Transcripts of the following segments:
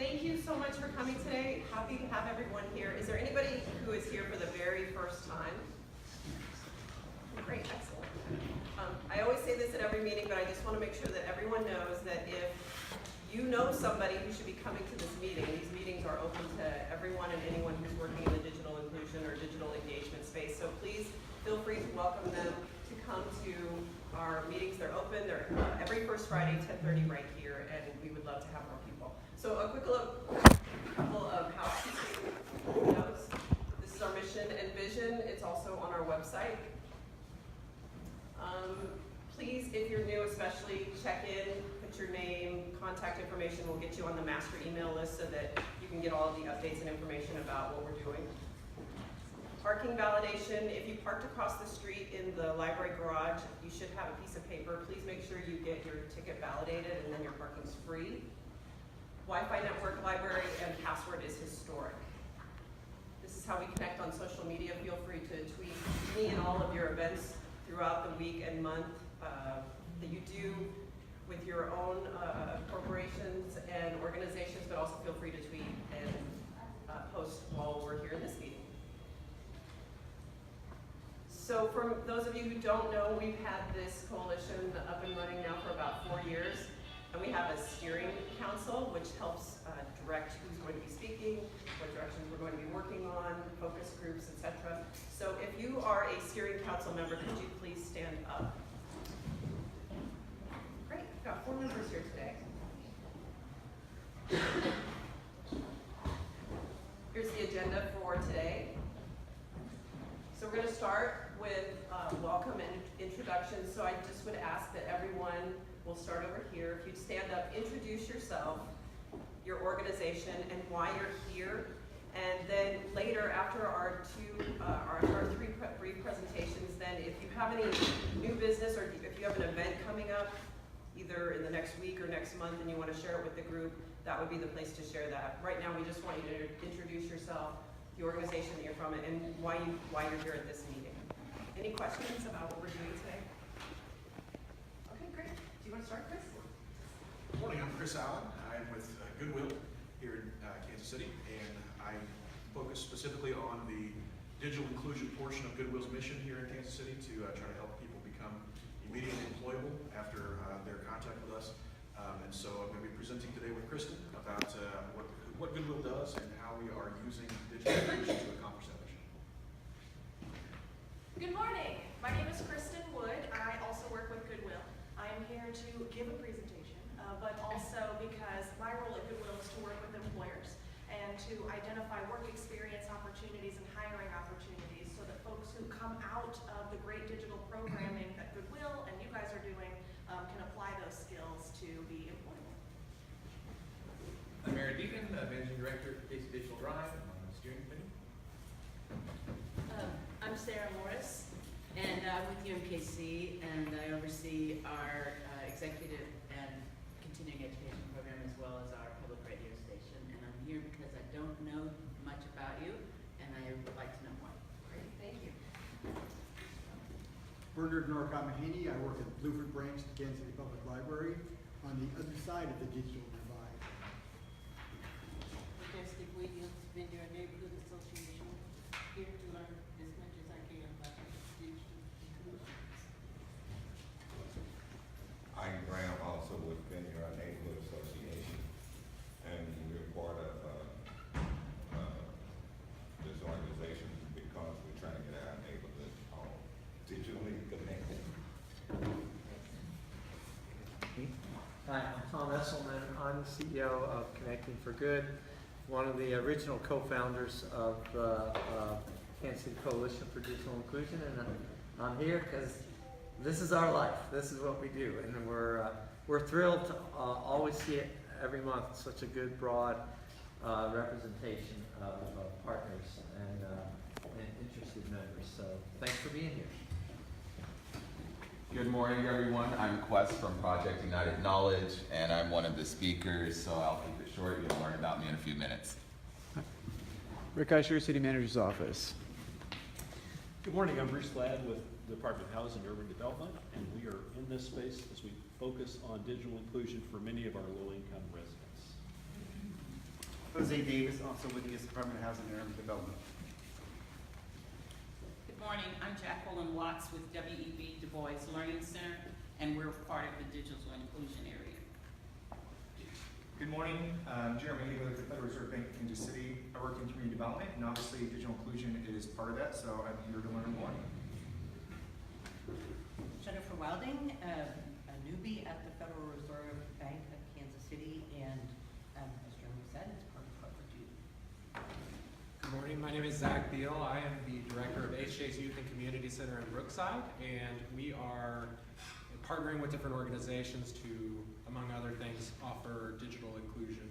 Thank you so much for coming today. Happy to have everyone here. Is there anybody who is here for the very first time? Great, excellent. I always say this at every meeting, but I just want to make sure that everyone knows that if you know somebody who should be coming to this meeting, these meetings are open to everyone and anyone who's working in the digital inclusion or digital engagement space. So please feel free to welcome them to come to our meetings. They're open. They're every first Friday, 10:30 right here, and we would love to have more people. So a quick couple of housekeeping notes. This is our mission and vision. It's also on our website. Please, if you're new especially, check in, put your name, contact information. We'll get you on the master email list so that you can get all of the updates and information about what we're doing. Parking validation. If you parked across the street in the library garage, you should have a piece of paper. Please make sure you get your ticket validated and then your parking's free. Wi-Fi network, library, and password is historic. This is how we connect on social media. Feel free to tweet me and all of your events throughout the week and month that you do with your own corporations and organizations, but also feel free to tweet and post while we're here in this meeting. So for those of you who don't know, we've had this coalition up and running now for about 4 years, and we have a steering council which helps direct who's going to be speaking, what directions we're going to be working on, focus groups, etc. So if you are a steering council member, could you please stand up? Great, we've got 4 members here today. Here's the agenda for today. So we're going to start with welcome and introductions. So I just would ask that everyone will start over here. If you'd stand up, introduce yourself, your organization, and why you're here. And then later, after our three brief presentations, then if you have any new business or if you have an event coming up, either in the next week or next month, and you want to share it with the group, that would be the place to share that. Right now, we just want you to introduce yourself, the organization that you're from, and why you're here at this meeting. Any questions about what we're doing today? Okay, great. Do you want to start, Chris? Good morning, I'm Chris Allen. I'm with Goodwill here in Kansas City, and I focus specifically on the digital inclusion portion of Goodwill's mission here in Kansas City to try to help people become immediately employable after their contact with us. And so I'm going to be presenting today with Kristen about what Goodwill does and how we are using digital inclusion to accomplish that mission. Good morning. My name is Kristen Wood. I also work with Goodwill. I am here to give a presentation, but also because my role at Goodwill is to work with employers and to identify work experience opportunities and hiring opportunities so that folks who come out of the great digital programming that Goodwill and you guys are doing can apply those skills to be employable. I'm Aaron Deacon, Managing Director of Casey Digital Drive. I'm on the steering committee. I'm Sarah Morris, and I'm with UMKC, and I oversee our executive and continuing education program as well as our public radio station. And I'm here because I don't know much about you, and I would like to know more. Great, thank you. Bernard Norcomaheny. I work at the Blueford branch of the Kansas City Public Library on the other side of the digital divide. Majestic Williams, been your neighborhood association, here to learn as much as I can about digital inclusion. I'm Graham, also with Vineyard Neighborhood Association, and we're part of this organization because we're trying to get our neighborhood all digitally connected. Hi, I'm Tom Esselman. I'm the CEO of Connecting for Good, one of the original co-founders of the Kansas City Coalition for Digital Inclusion, and I'm here because this is our life. This is what we do, and we're thrilled to always see it every month. Such a good, broad representation of partners and interested members. So thanks for being here. Good morning, everyone. I'm Quest from Project United Knowledge, and I'm one of the speakers, so I'll keep it short. You'll learn about me in a few minutes. Rick Eisher, City Manager's Office. Good morning, I'm Bruce Ladd with the Department of Housing and Urban Development, and we are in this space as we focus on digital inclusion for many of our low-income residents. Jose Davis, also with the U.S. Department of Housing and Urban Development. Good morning, I'm Jacqueline Watts with WEB Du Bois Learning Center, and we're part of the digital inclusion area. Good morning, I'm Jeremy Higley with the Federal Reserve Bank of Kansas City. I work in community development, and obviously digital inclusion is part of that, so I'm here to learn more. Jennifer Wilding, a newbie at the Federal Reserve Bank of Kansas City, and as Jeremy said, it's part of what we do. Good morning, my name is Zach Beal. I am the director of HJ's Youth and Community Center in Brookside, and we are partnering with different organizations to, among other things, offer digital inclusion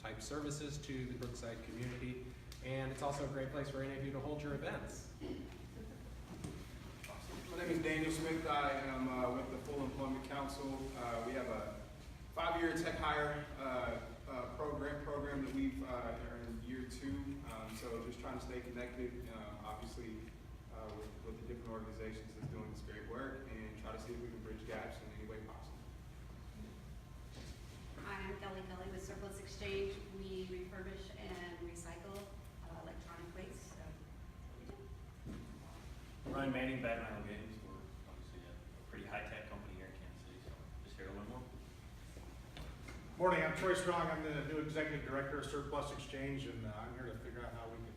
type services to the Brookside community, and it's also a great place for any of you to hold your events. My name is Daniel Smith. I am with the Full Employment Council. We have a 5-year tech hire program that we've are in year 2. So just trying to stay connected, obviously, with the different organizations that's doing this great work, and try to see if we can bridge gaps in any way possible. Hi, I'm Kelly with Surplus Exchange. We refurbish and recycle electronic waste. So Ryan Manning, Battleground Games. We're obviously a pretty high-tech company here in Kansas City, so just here to learn more. Morning, I'm Troy Strong. I'm the new executive director of Surplus Exchange, and I'm here to figure out how we can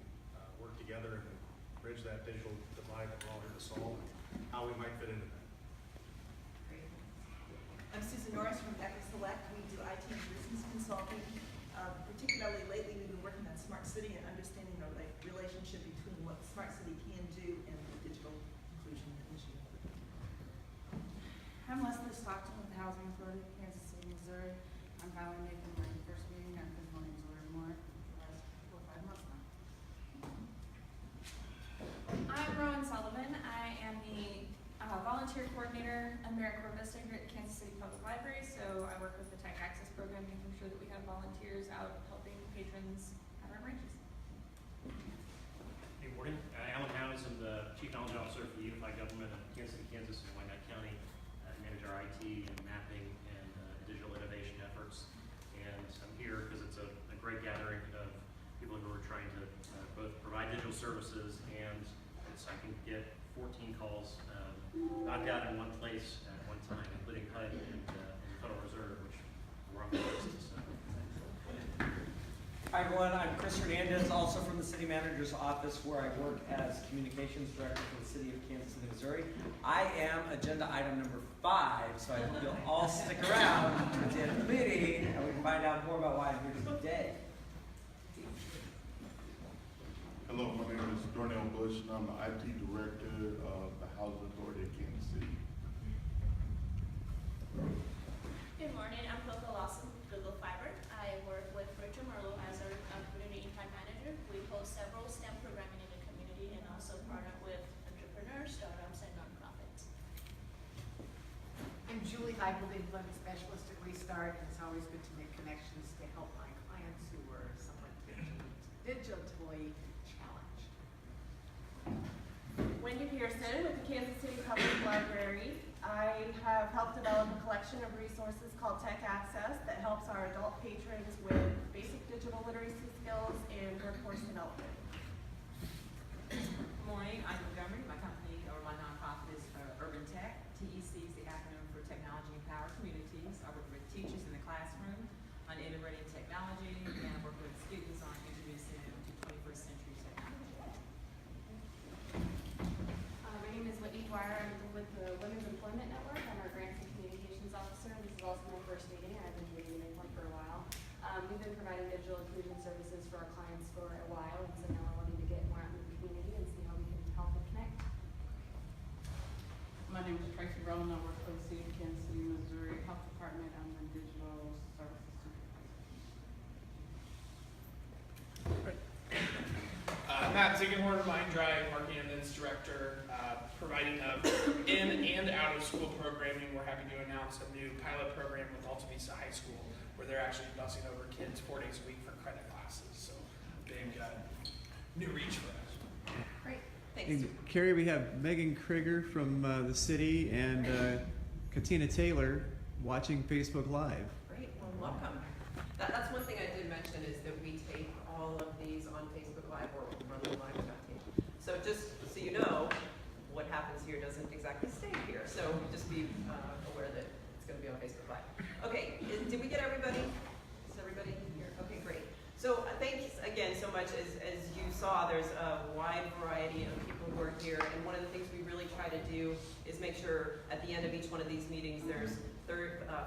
work together and bridge that digital divide that we're all here to solve, and how we might fit into that. Great. I'm Susan Norris from Echo Select. We do IT and business consulting. Particularly lately, we've been working on Smart City and understanding the relationship between what Smart City can do and the digital inclusion initiative. I'm Leslie Stockton with the Housing Authority of Kansas City, Missouri. I'm finally making my first meeting. I've been wanting to learn more for the last 4 or 5 months now. I'm Rowan Sullivan. I am the volunteer coordinator at AmeriCorps Vista here at Kansas City Public Library. So I work with the Tech Access Program, making sure that we have volunteers out helping patrons at our branches. Good morning, Alan Howes. I'm the Chief Knowledge Officer for the Unified Government of Kansas City, Kansas, and Wyandotte County. I manage our IT and mapping and digital innovation efforts. And I'm here because it's a great gathering of people who are trying to both provide digital services, and I can get 14 calls knocked out in one place at one time, including HUD and the Federal Reserve, which we're on the list. So. Hi everyone, I'm Chris Hernandez, also from the City Manager's Office, where I work as Communications Director for the City of Kansas City, Missouri. I am agenda item number 5, so I hope you'll all stick around at the end of the meeting and we can find out more about why I'm here today. Hello, my name is Darnell Bush, and I'm the IT Director of the Housing Authority of Kansas City. Good morning, I'm Coco Lawson with Google Fiber. I work with Richard Merlo as our Community Impact Manager. We host several STEM programming in the community and also partner with entrepreneurs, startups, and nonprofits. I'm Julie Heigl, the Employment Specialist at Restart, and it's always good to make connections to help my clients who are somewhat digitally challenged. Wendy Pearson with the Kansas City Public Library. I have helped develop a collection of resources called Tech Access that helps our adult patrons with basic digital literacy skills and workforce development. Good morning, I'm Montgomery. My company, or my nonprofit, is Urban Tech. TEC is the acronym for Technology Empowered Communities. I work with teachers in the classroom on integrating technology, and I work with students on introducing them to 21st century technology. My name is Whitney Dwyer. I'm with the Women's Employment Network. I'm our Grants and Communications Officer. This is also my first meeting. I've been doing the one for a while. We've been providing digital inclusion services for our clients for a while, and so now we're wanting to get more out in the community and see how we can help them connect. My name is Tracy Rowland. I work for the City of Kansas City, Missouri Health Department. I'm the digital services supervisor. Matt Ziegenhorn, Mind Drive, Marketing and Events Director, providing in and out of school programming. We're happy to announce a new pilot program with Alta Vista High School, where they're actually busing over kids 4 days a week for credit classes. So big new reach for us. Great, thanks. Carrie, we have Megan Krieger from the city and Katina Taylor watching Facebook Live. Great, well, welcome. That's one thing I did mention is that we tape all of these on Facebook Live or run them live without tape. So just so you know, what happens here doesn't exactly stay here. So just be aware that it's going to be on Facebook Live. Okay, did we get everybody? Is everybody here? Okay, great. So thanks again so much. As you saw, there's a wide variety of people who are here. And one of the things we really try to do is make sure at the end of each one of these meetings, there's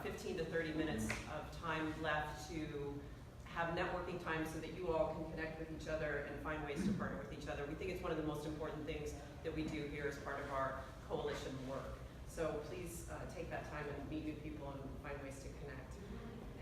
15 to 30 minutes of time left to have networking time so that you all can connect with each other and find ways to partner with each other. We think it's one of the most important things that we do here as part of our coalition work. So please take that time and meet new people and find ways to connect.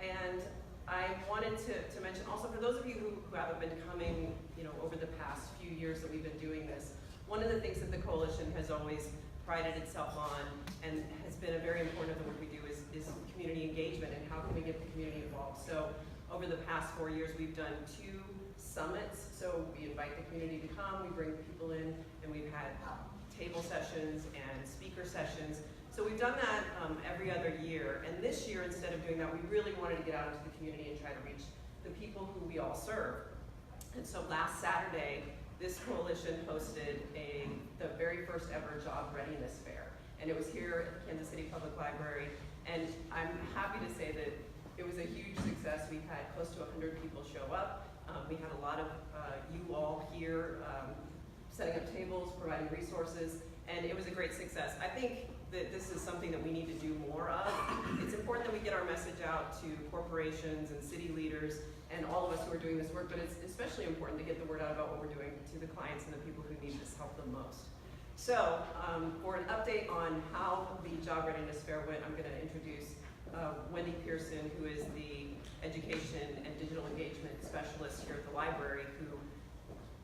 And I wanted to mention also for those of you who haven't been coming, over the past few years that we've been doing this, one of the things that the coalition has always prided itself on and has been a very important of the work we do is community engagement and how can we get the community involved. So over the past 4 years, we've done 2 summits. So we invite the community to come, we bring people in, and we've had table sessions and speaker sessions. So we've done that every other year. And this year, instead of doing that, we really wanted to get out into the community and try to reach the people who we all serve. And so last Saturday, this coalition hosted the very first ever job readiness fair. And it was here at the Kansas City Public Library. And I'm happy to say that it was a huge success. We had close to 100 people show up. We had a lot of you all here setting up tables, providing resources, and it was a great success. I think that this is something that we need to do more of. It's important that we get our message out to corporations and city leaders and all of us who are doing this work, but it's especially important to get the word out about what we're doing to the clients and the people who need this help the most. So for an update on how the Job Readiness Fair went, I'm going to introduce Wendy Pearson, who is the Education and Digital Engagement Specialist here at the library, who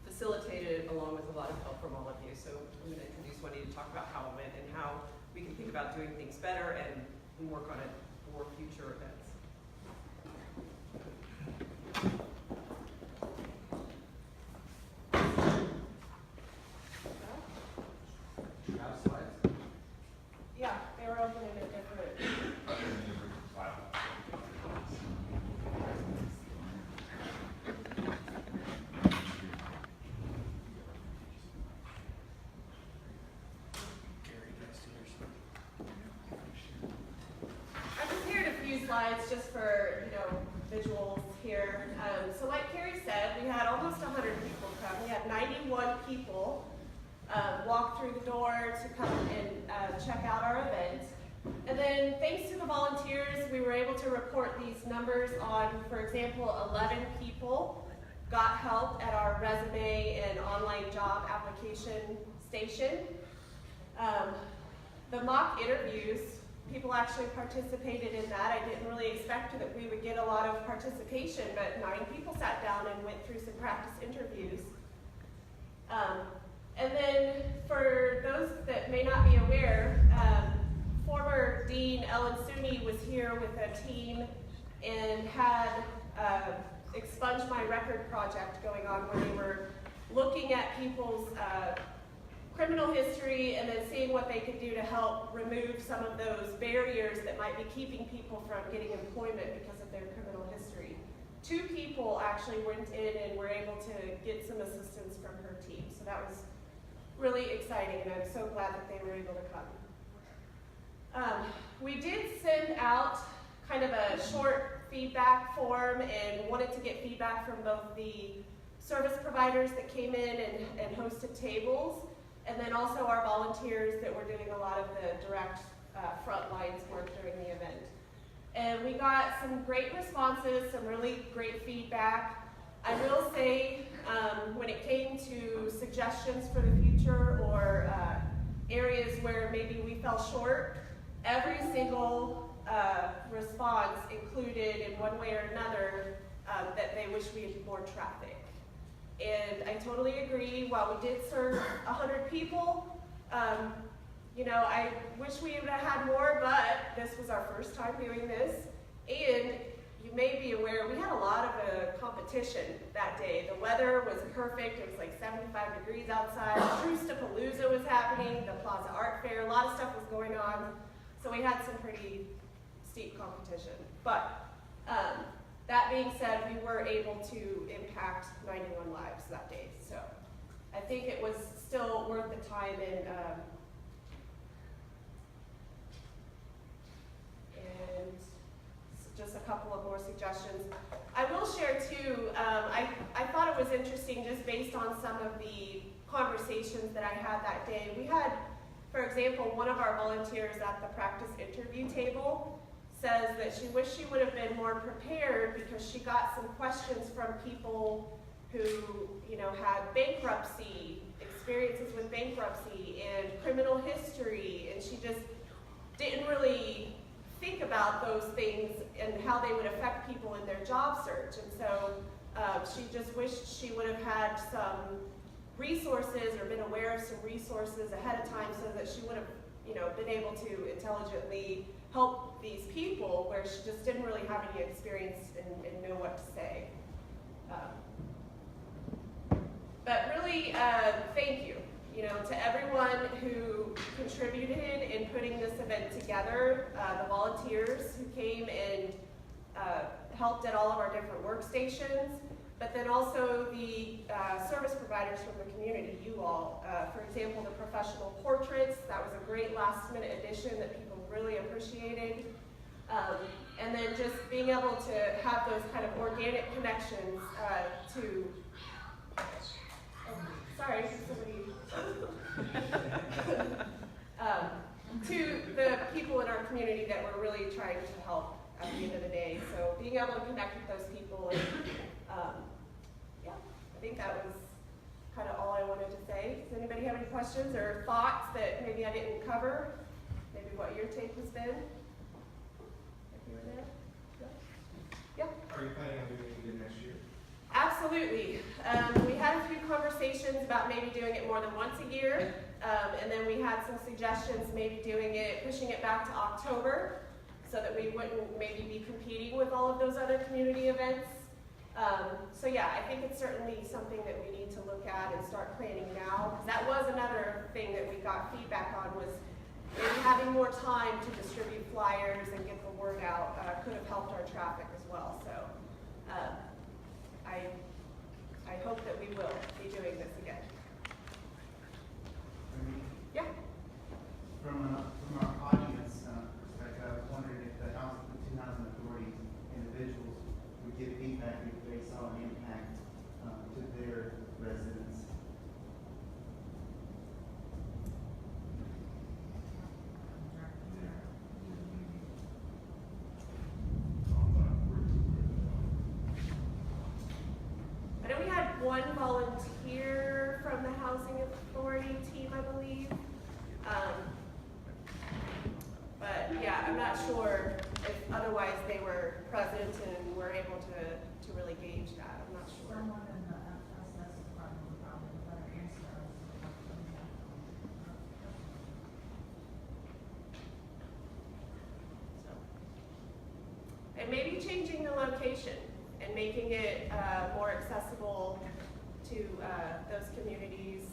facilitated it along with a lot of help from all of you. So I'm going to introduce Wendy to talk about how it went and how we can think about doing things better and work on it for future events. Yeah, they were open in a different. I prepared a few slides just for, visuals here. So like Carrie said, we had almost 100 people come. We had 91 people walk through the door to come and check out our event. And then thanks to the volunteers, we were able to report these numbers on, for example, 11 people got help at our resume and online job application station. The mock interviews, people actually participated in that. I didn't really expect that we would get a lot of participation, but 9 people sat down and went through some practice interviews. And then for those that may not be aware, former Dean Ellen Sooney was here with a team and had Expunge My Record project going on where they were looking at people's criminal history and then seeing what they could do to help remove some of those barriers that might be keeping people from getting employment because of their criminal history. 2 people actually went in and were able to get some assistance from her team. So that was really exciting, and I'm so glad that they were able to come. We did send out kind of a short feedback form and wanted to get feedback from both the service providers that came in and hosted tables, and then also our volunteers that were doing a lot of the direct front lines work during the event. And we got some great responses, some really great feedback. I will say, when it came to suggestions for the future or areas where maybe we fell short, every single response included in one way or another that they wish we had more traffic. And I totally agree, while we did serve 100 people, I wish we would have had more, but this was our first time doing this. And you may be aware, we had a lot of competition that day. The weather was perfect. It was like 75 degrees outside. Truce-to-Palooza was happening, the Plaza Art Fair, a lot of stuff was going on. So we had some pretty steep competition. But that being being said, we were able to impact 91 lives that day. So I think it was still worth the time, and just a couple of more suggestions. I will share too, I thought it was interesting just based on some of the conversations that I had that day. We had, for example, one of our volunteers at the practice interview table says that she wished she would have been more prepared because she got some questions from people who, you know, had bankruptcy, experiences with bankruptcy and criminal history, and she just didn't really think about those things and how they would affect people in their job search. And so she just wished she would have had some resources or been aware of some resources ahead of time so that she would have, you know, been able to intelligently help these people where she just didn't really have any experience and know what to say. But really, thank you, you know, to everyone who contributed in putting this event together, the volunteers who came and helped at all of our different workstations, but then also the service providers from the community, you all. For example, the professional portraits, that was a great last minute addition that people really appreciated. And then just being able to have those kind of organic connections sorry, somebody. To the people in our community that we're really trying to help at the end of the day. So being able to connect with those people, and yeah, I think that was kind of all I wanted to say. Does anybody have any questions or thoughts that maybe I didn't cover? Maybe what your take has been? If you were there? Yeah? Are you planning on doing it again next year? Absolutely. We had a few conversations about maybe doing it more than once a year, and then we had some suggestions maybe pushing it back to October so that we wouldn't maybe be competing with all of those other community events. So yeah, I think it's certainly something that we need to look at and start planning now, because that was another thing that we got feedback on, was maybe having more time to distribute flyers and get the word out could have helped our traffic as well. So I hope that we will be doing this again. Yeah? From our audience perspective, I was wondering if the two housing authority individuals would give feedback if they saw an impact to their residents. I know we had one volunteer from the housing authority team, I believe. But yeah, I'm not sure if otherwise they were present and were able to really gauge that. I'm not sure. Someone in the FSS department would probably better answer us. And maybe changing the location and making it more accessible to those communities.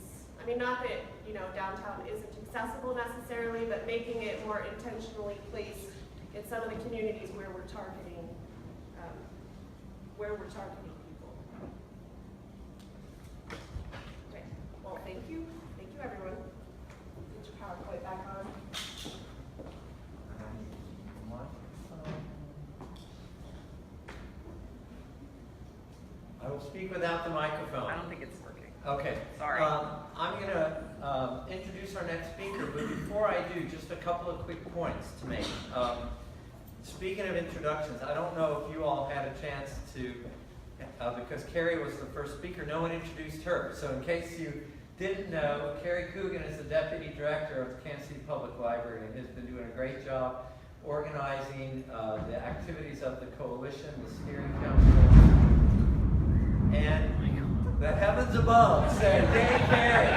I mean, not that, you know, downtown isn't accessible necessarily, but making it more intentionally placed in some of the communities where we're targeting people. Okay. Well, thank you. Thank you, everyone. Get your PowerPoint back on. I will speak without the microphone. I don't think it's working. Okay. Sorry. I'm going to introduce our next speaker, but before I do, just a couple of quick points to make. Speaking of introductions, I don't know if you all had a chance to, because Carrie was the first speaker, no one introduced her. So in case you didn't know, Carrie Coogan is the Deputy Director of the Kansas City Public Library and has been doing a great job organizing the activities of the coalition, the steering council, and the heavens above say, "Yay, Carrie!"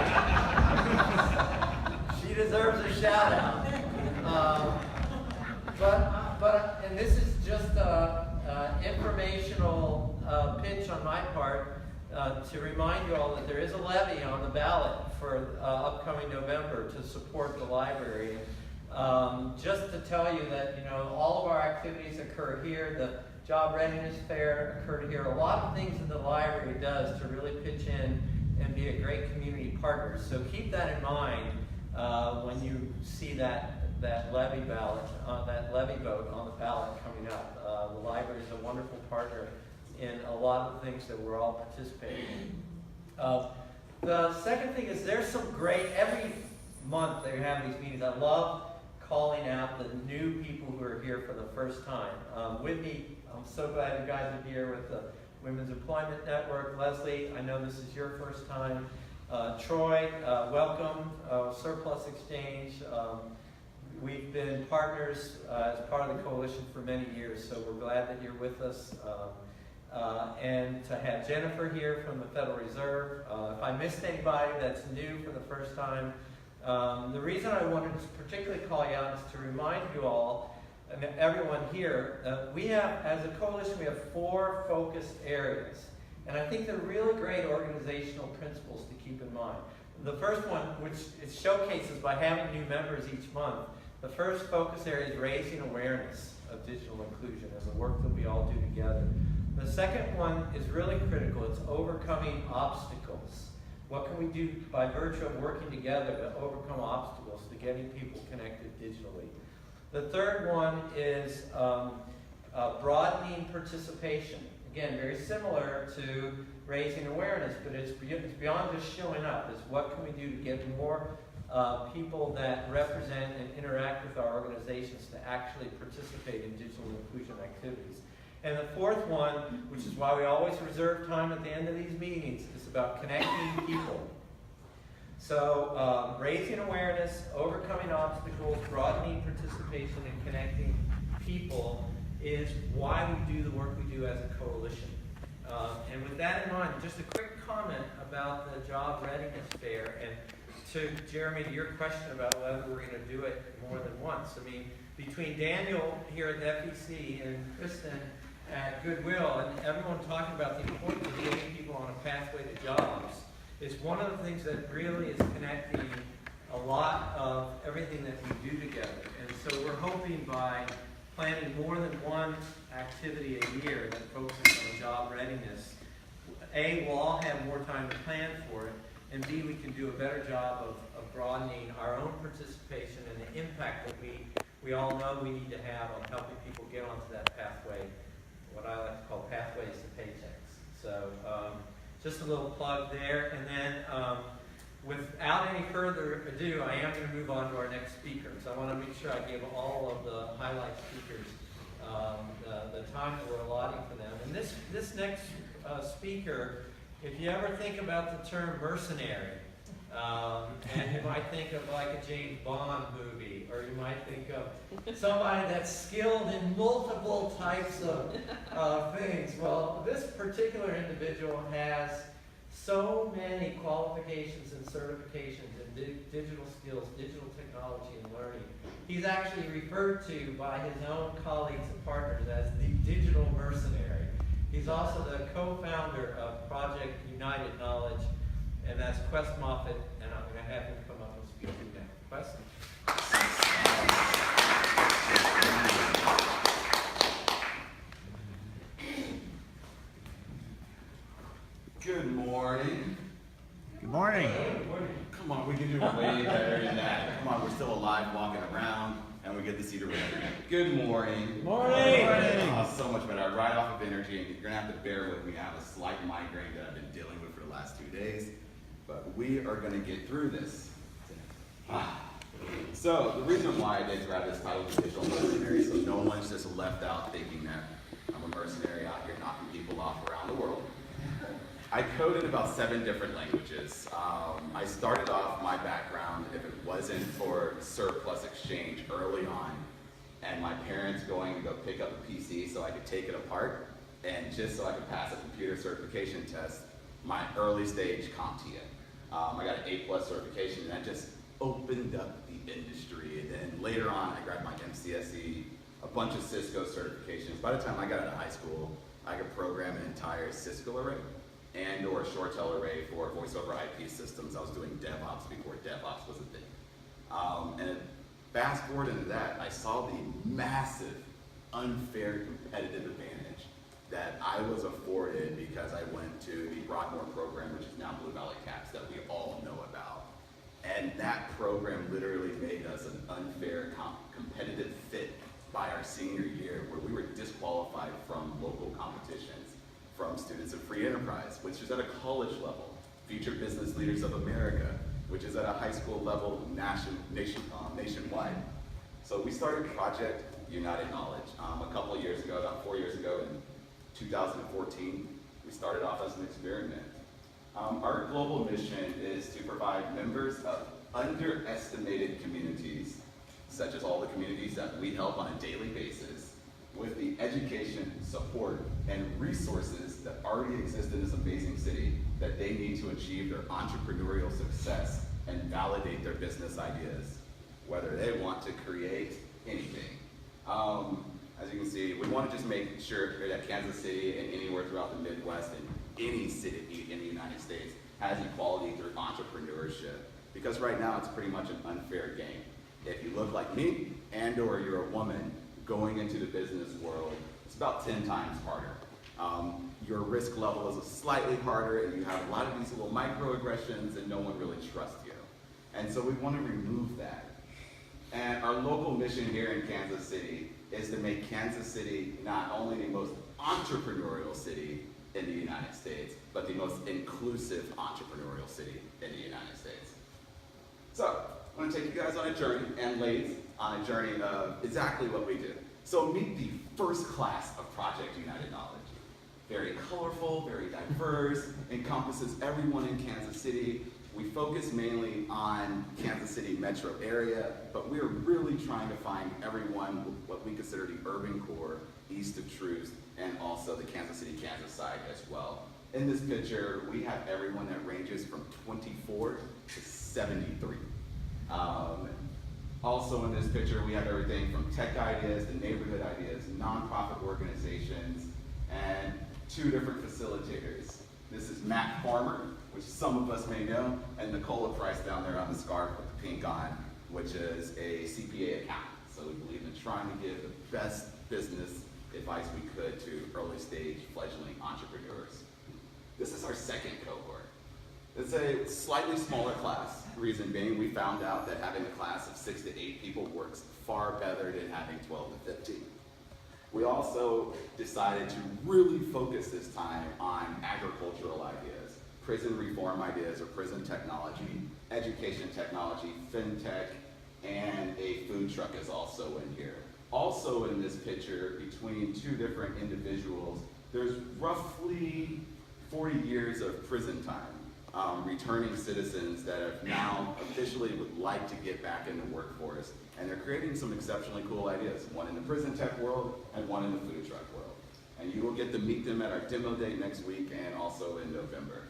She deserves a shout out. And this is just an informational pitch on my part to remind you all that there is a levy on the ballot for upcoming November to support the library. Just to tell you that, you know, all of our activities occur here. Job Readiness Fair occurred here. A lot of things that the library does to really pitch in and be a great community partner. So keep that in mind when you see that levy ballot, that levy vote on the ballot coming up. The library is a wonderful partner in a lot of the things that we're all participating in. The second thing is there's some great, every month they have these meetings. I love calling out the new people who are here for the first time. Wendy, I'm so glad you guys are here with the Women's Employment Network. Leslie, I know this is your first time. Troy, welcome. Surplus Exchange. We've been partners as part of the coalition for many years, so we're glad that you're with us. And to have Jennifer here from the Federal Reserve. If I missed anybody that's new for the first time, the reason I wanted to particularly call you out is to remind you all, and everyone here, we have, as a coalition, we have 4 focused areas. And I think they're really great organizational principles to keep in mind. The first one, which it showcases by having new members each month, the first focus area is raising awareness of digital inclusion and the work that we all do together. The second one is really critical. It's overcoming obstacles. What can we do by virtue of working together to overcome obstacles to getting people connected digitally? The third one is broadening participation. Again, very similar to raising awareness, but it's beyond just showing up. It's what can we do to get more people that represent and interact with our organizations to actually participate in digital inclusion activities. And the fourth one, which is why we always reserve time at the end of these meetings, is about connecting people. So raising awareness, overcoming obstacles, broadening participation, and connecting people is why we do the work we do as a coalition. And with that in mind, just a quick comment about the Job Readiness Fair. And to Jeremy, to your question about whether we're going to do it more than once. I mean, between Daniel here at the FEC and Kristen at Goodwill and everyone talking about the importance of getting people on a pathway to jobs, is one of the things that really is connecting a lot of everything that we do together. And so we're hoping by planning more than one activity a year that focuses on job readiness, A, we'll all have more time to plan for it, and B, we can do a better job of broadening our own participation and the impact that we all know we need to have on helping people get onto that pathway, what I like to call pathways to paychecks. So just a little plug there. And then without any further ado, I am going to move on to our next speakers. I want to make sure I give all of the highlight speakers the time that we're allotting for them. And this next speaker, if you ever think about the term mercenary, and you might think of like a James Bond movie, or you might think of somebody that's skilled in multiple types of things. Well, this particular individual has so many qualifications and certifications in digital skills, digital technology, and learning. He's actually referred to by his own colleagues and partners as the digital mercenary. He's also the co-founder of Project United Knowledge, and that's Quest Moffat, and I'm going to have him come up and speak to you now. Quest? Good morning. Good morning. Come on, we can do way better than that. Come on, we're still alive, walking around, and we get to see the rain. Good morning. Morning. Oh, so much better. I ride off of energy, and you're going to have to bear with me. I have a slight migraine that I've been dealing with for the last 2 days, but we are going to get through this. So, the reason why I did grab this title is digital mercenary, so no one's just left out thinking that I'm a mercenary out here knocking people off around the world. I code in about 7 different languages. I started off my background, if it wasn't for Surplus Exchange early on, and my parents going to go pick up a PC so I could take it apart, and just so I could pass a computer certification test, my early stage CompTIA. I got an A+ certification, and that just opened up the industry. And then later on, I grabbed my MCSE, a bunch of Cisco certifications. By the time I got into high school, I could program an entire Cisco array and or a ShoreTel array for voice over IP systems. I was doing DevOps before DevOps was a thing. And fast forward into that, I saw the massive unfair competitive advantage I was afforded because I went to the Broadmoor program, which is now Blue Valley Caps, that we all know about. And that program literally made us an unfair competitive fit by our senior year, where we were disqualified from local competitions from Students of Free Enterprise, which is at a college level, Future Business Leaders of America, which is at a high school level nationwide. So we started Project United Knowledge a couple of years ago, about 4 years ago in 2014. We started off as an experiment. Our global mission is to provide members of underestimated communities, such as all the communities that we help on a daily basis, with the education, support, and resources that already exist in this amazing city that they need to achieve their entrepreneurial success and validate their business ideas, whether they want to create anything. As you can see, we want to just make sure that Kansas City and anywhere throughout the Midwest and any city in the United States has equality through entrepreneurship. Because right now it's pretty much an unfair game. If you look like me and or you're a woman going into the business world, it's about 10 times harder. Your risk level is slightly harder, and you have a lot of these little microaggressions and no one really trusts you. And so we want to remove that. And our local mission here in Kansas City is to make Kansas City not only the most entrepreneurial city in the United States, but the most inclusive entrepreneurial city in the United States. So, I'm going to take you guys on a journey, and ladies, on a journey of exactly what we do. So meet the first class of Project United Knowledge. Very colorful, very diverse, encompasses everyone in Kansas City. We focus mainly on Kansas City metro area, but we're really trying to find everyone with what we consider the urban core, east of Truist, and also the Kansas City, Kansas side as well. In this picture, we have everyone that ranges from 24 to 73. Also in this picture, we have everything from tech ideas to neighborhood ideas, nonprofit organizations, and 2 different facilitators. This is Matt Farmer, which some of us may know, and Nicola Price down there on the scarf with the pink on, which is a CPA accountant. So we believe in trying to give the best business advice we could to early stage fledgling entrepreneurs. This is our second cohort. It's a slightly smaller class. Reason being, we found out that having a class of 6 to 8 people works far better than having 12 to 15. We also decided to really focus this time on agricultural ideas, prison reform ideas or prison technology, education technology, fintech, and a food truck is also in here. Also in this picture, between 2 different individuals, there's roughly 40 years of prison time. Returning citizens that have now officially would like to get back in the workforce, and they're creating some exceptionally cool ideas, one in the prison tech world and one in the food truck world. And you will get to meet them at our demo day next week and also in November.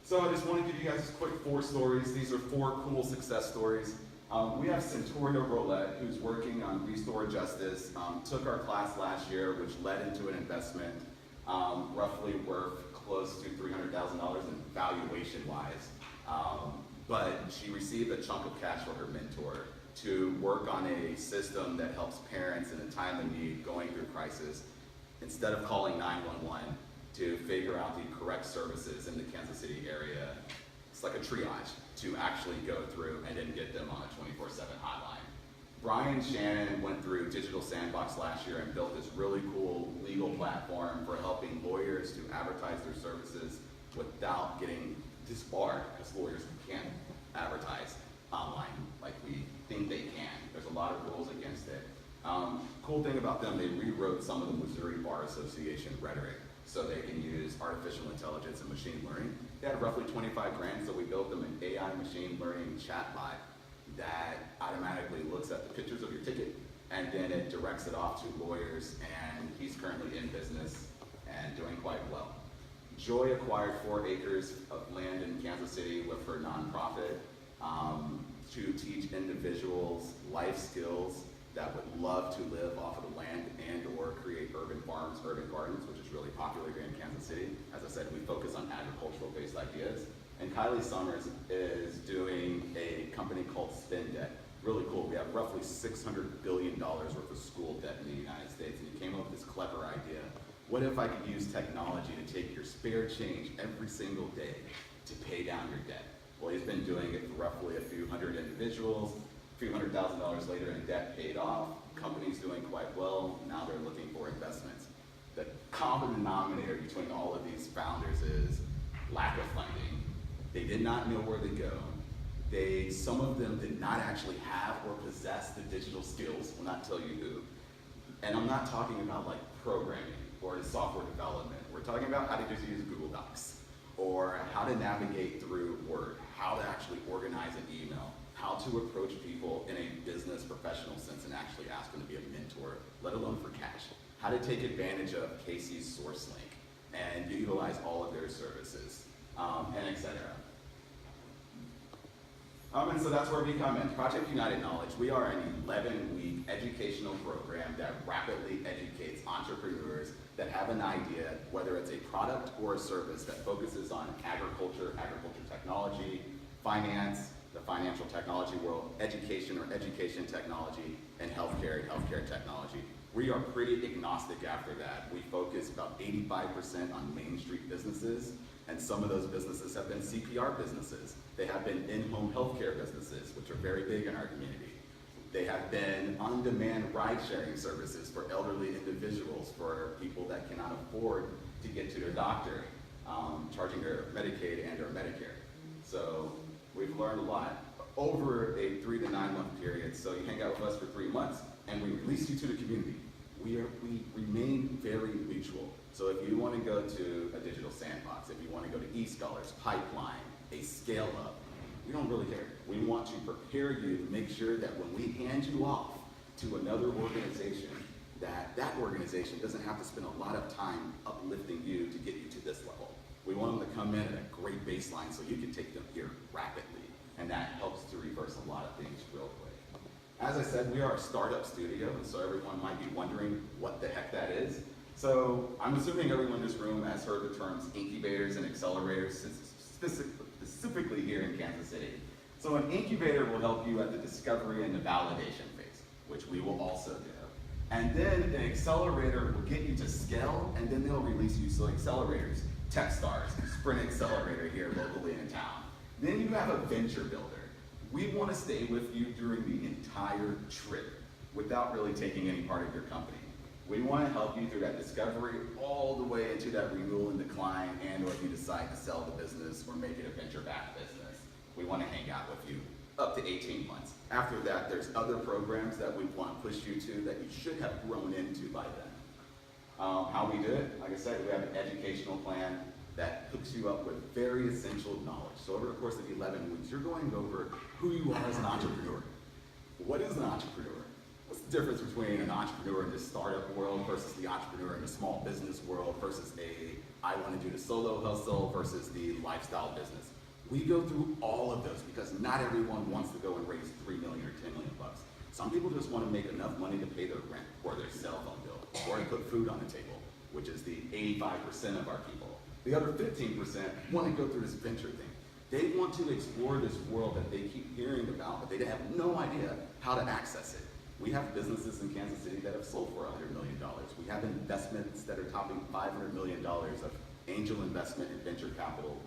So I just want to give you guys a quick 4 stories. These are 4 cool success stories. We have Centuria Roulette, who's working on Restore Justice, took our class last year, which led into an investment roughly worth close to $300,000 in valuation-wise. But she received a chunk of cash from her mentor to work on a system that helps parents in a time of need going through crisis, instead of calling 911, to figure out the correct services in the Kansas City area. It's like a triage to actually go through and then get them on a 24/7 hotline. Brian Shannon went through Digital Sandbox last year and built this really cool legal platform for helping lawyers to advertise their services without getting disbarred, because lawyers can't advertise online like we think they can. There's a lot of rules against it. Cool thing about them, they rewrote some of the Missouri Bar Association rhetoric so they can use artificial intelligence and machine learning. They had roughly 25 grand, so we built them an AI machine learning chatbot that automatically looks at the pictures of your ticket, and then it directs it off to lawyers, and he's currently in business and doing quite well. Joy acquired 4 acres of land in Kansas City with her nonprofit to teach individuals life skills that would love to live off of the land and or create urban farms, urban gardens, which is really popular here in Kansas City. As I said, we focus on agricultural-based ideas. And Kylie Summers is doing a company called Spin Debt. Really cool. We have roughly $600 billion worth of school debt in the United States, and he came up with this clever idea What if I could use technology to take your spare change every single day to pay down your debt? Well, he's been doing it for roughly a few hundred individuals, a few $100,000 later in debt paid off, company's doing quite well, now they're looking for investments. The common denominator between all of these founders is lack of funding. They did not know where to go. Some of them did not actually have or possess the digital skills, will not tell you who. And I'm not talking about like programming or software development. We're talking about how to just use Google Docs, or how to navigate through Word, how to actually organize an email, how to approach people in a business professional sense and actually ask them to be a mentor, let alone for cash. How to take advantage of Casey's source link and utilize all of their services, and et cetera. And so that's where we come in. Project United Knowledge, we are an 11-week educational program that rapidly educates entrepreneurs that have an idea, whether it's a product or a service that focuses on agriculture technology, finance, the financial technology world, education or education technology, and healthcare technology. We are pretty agnostic after that. We focus about 85% on Main Street businesses, and some of those businesses have been CPR businesses. They have been in-home healthcare businesses, which are very big in our community. They have been on-demand ride-sharing services for elderly individuals, for people that cannot afford to get to their doctor, charging their Medicaid and or Medicare. So we've learned a lot over a 3 to 9 month period. So you hang out with us for 3 months and we release you to the community. We remain very mutual. So if you want to go to a digital sandbox, if you want to go to eScholars, Pipeline, a scale up, we don't really care. We want to prepare you to make sure that when we hand you off to another organization, that organization doesn't have to spend a lot of time uplifting you to get you to this level. We want them to come in at a great baseline so you can take them here rapidly. And that helps to reverse a lot of things real quick. As I said, we are a startup studio, and so everyone might be wondering what the heck that is. So I'm assuming everyone in this room has heard the terms incubators and accelerators, specifically here in Kansas City. So an incubator will help you at the discovery and the validation phase, which we will also do. And then an accelerator will get you to scale, and then they'll release you. So accelerators, Techstars, Sprint Accelerator here locally in town. Then you have a venture builder. We want to stay with you during the entire trip without really taking any part of your company. We want to help you through that discovery all the way into that renewal and decline, and or if you decide to sell the business or make it a venture-backed business. We want to hang out with you up to 18 months. After that, there's other programs that we want to push you to that you should have grown into by then. How we do it, like I said, we have an educational plan that hooks you up with very essential knowledge. So over the course of 11 weeks, you're going over who you are as an entrepreneur. What is an entrepreneur? What's the difference between an entrepreneur in the startup world versus the entrepreneur in the small business world versus I want to do the solo hustle versus the lifestyle business? We go through all of those because not everyone wants to go and raise $3 million or $10 million bucks. Some people just want to make enough money to pay their rent or their cell phone bill or to put food on the table, which is the 85% of our people. The other 15% want to go through this venture thing. They want to explore this world that they keep hearing about, but they have no idea how to access it. We have businesses in Kansas City that have sold for $100 million. We have investments that are topping $500 million of angel investment and venture capital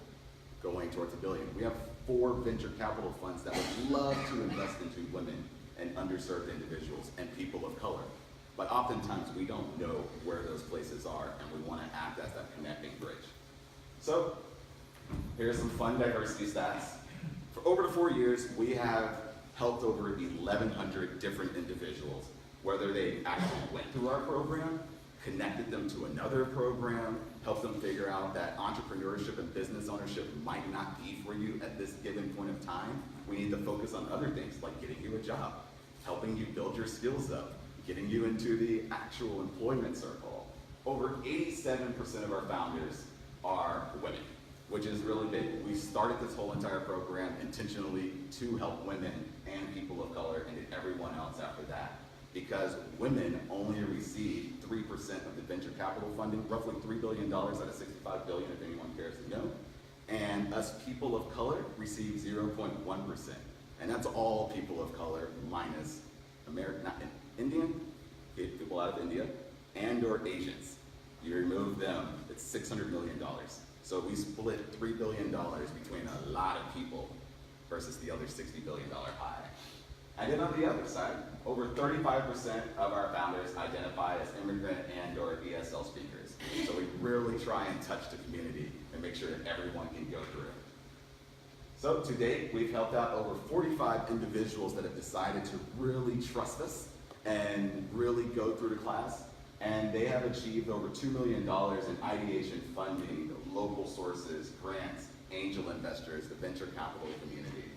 going towards $1 billion. We have 4 venture capital funds that would love to invest into women and underserved individuals and people of color. But oftentimes we don't know where those places are, and we want to act as that connecting bridge. So here's some fun diversity stats. For over the 4 years, we have helped over 1,100 different individuals, whether they actually went through our program, connected them to another program, helped them figure out that entrepreneurship and business ownership might not be for you at this given point of time. We need to focus on other things like getting you a job, helping you build your skills up, getting you into the actual employment circle. Over 87% of our founders are women, which is really big. We started this whole entire program intentionally to help women and people of color and everyone else after that, because women only receive 3% of the venture capital funding, roughly $3 billion out of $65 billion, if anyone cares to know. And us people of color receive 0.1%. And that's all people of color minus Indian, people out of India, and or Asians. You remove them, it's $600 million. So we split $3 billion between a lot of people versus the other $60 billion pie. And then on the other side, over 35% of our founders identify as immigrant and or ESL speakers. So we really try and touch the community and make sure that everyone can go through. So to date, we've helped out over 45 individuals that have decided to really trust us and really go through the class. And they have achieved over $2 million in ideation funding, the local sources, grants, angel investors, the venture capital community.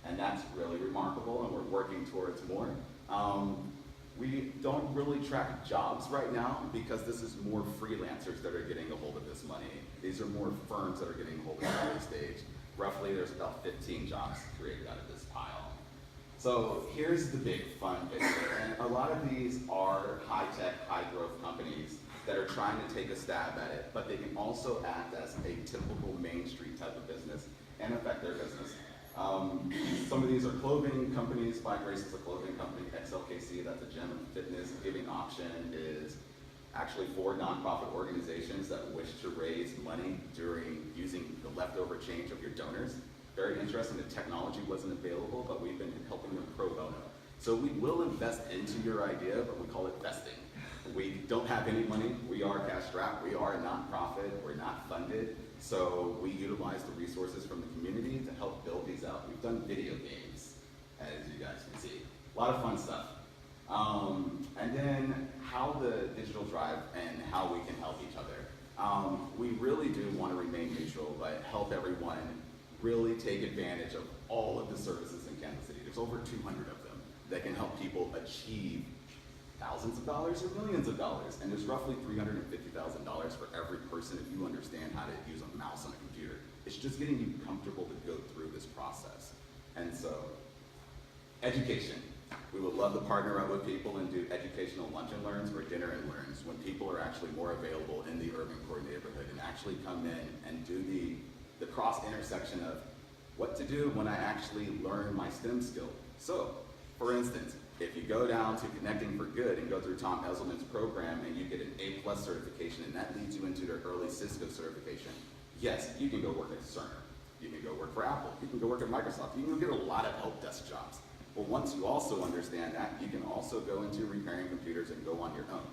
And that's really remarkable, and we're working towards more. We don't really track jobs right now because this is more freelancers that are getting a hold of this money. These are more firms that are getting a hold of it early stage. Roughly, there's about 15 jobs created out of this pile. So here's the big fun picture, and a lot of these are high-tech, high-growth companies that are trying to take a stab at it, but they can also act as a typical Main Street type of business and affect their business. Some of these are clothing companies. By Grace is a clothing company. XLKC, that's a gym and fitness giving option, is actually for nonprofit organizations that wish to raise money during using the leftover change of your donors. Very interesting, the technology wasn't available, but we've been helping them pro bono. So we will invest into your idea, but we call it vesting. We don't have any money. We are cash strapped. We are a nonprofit. We're not funded. So we utilize the resources from the community to help build these out. We've done video games, as you guys can see. A lot of fun stuff. And then how the digital drive and how we can help each other. We really do want to remain neutral, but help everyone really take advantage of all of the services in Kansas City. There's over 200 of them that can help people achieve thousands of dollars or millions of dollars. And there's roughly $350,000 for every person if you understand how to use a mouse on a computer. It's just getting you comfortable to go through this process. And so, education. We would love to partner up with people and do educational lunch and learns or dinner and learns when people are actually more available in the urban core neighborhood and actually come in and do the cross intersection of what to do when I actually learn my STEM skill. So, for instance, if you go down to Connecting for Good and go through Tom Esselman's program and you get an A+ certification and that leads you into their early Cisco certification, yes, you can go work at Cerner. You can go work for Apple. You can go work at Microsoft. You can go get a lot of help desk jobs. But once you also understand that, you can also go into repairing computers and go on your own.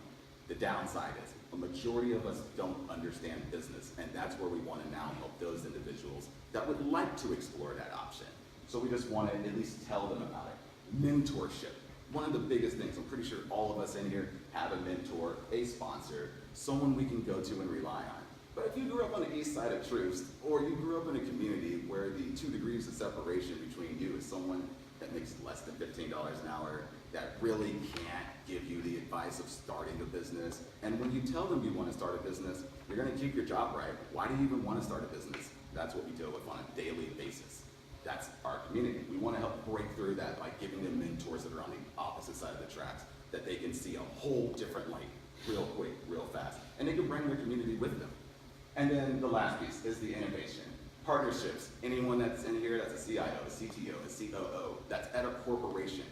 The downside is a majority of us don't understand business, and that's where we want to now help those individuals that would like to explore that option. So we just want to at least tell them about it. Mentorship. One of the biggest things, I'm pretty sure all of us in here have a mentor, a sponsor, someone we can go to and rely on. But if you grew up on the east side of Troost, or you grew up in a community where the 2 degrees of separation between you is someone that makes less than $15 an hour, that really can't give you the advice of starting a business, and when you tell them you want to start a business, you're going to keep your job right. Why do you even want to start a business? That's what we deal with on a daily basis. That's our community. We want to help break through that by giving them mentors that are on the opposite side of the tracks, that they can see a whole different light real quick, real fast, and they can bring their community with them. And then the last piece is the innovation. Partnerships. Anyone that's in here that's a CIO, a CTO, a COO, that's at a corporation,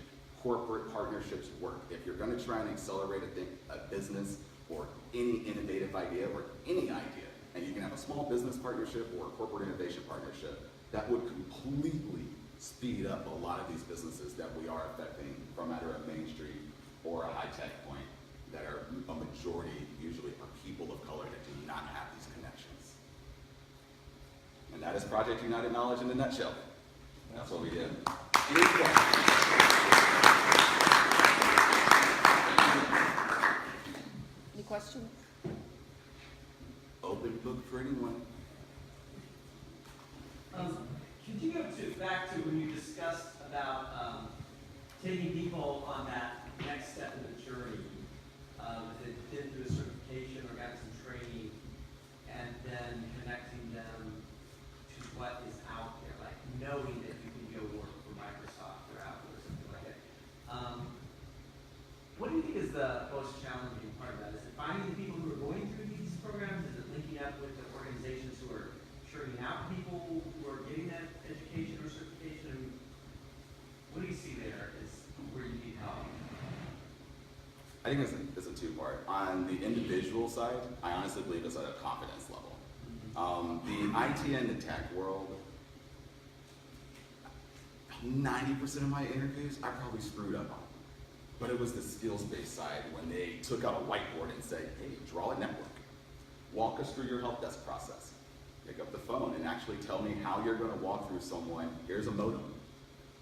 corporate partnerships work. If you're going to try and accelerate a business or any innovative idea or any idea, and you can have a small business partnership or a corporate innovation partnership, that would completely speed up a lot of these businesses that we are affecting from either a Main Street or a high-tech point that are a majority, usually, are people of color that do not have these connections. And that is Project United Knowledge in a nutshell. That's what we did. Any questions? Open book for anyone. Could you go back to when you discussed about taking people on that next step in the journey, that did do a certification or got some training, and then connecting them to what is out there, like knowing that you can go work for Microsoft or Apple or something like that. What do you think is the most challenging part of that? Is it finding the people who are going through these programs? Is it linking up with the organizations who are churning out people who are getting that education or certification? What do you see there is where you need help? I think it's a two-part. On the individual side, I honestly believe it's at a confidence level. The IT and the tech world, 90% of my interviews, I probably screwed up on. But it was the skills-based side when they took out a whiteboard and said, hey, draw a network. Walk us through your help desk process. Pick up the phone and actually tell me how you're going to walk through someone. Here's a modem.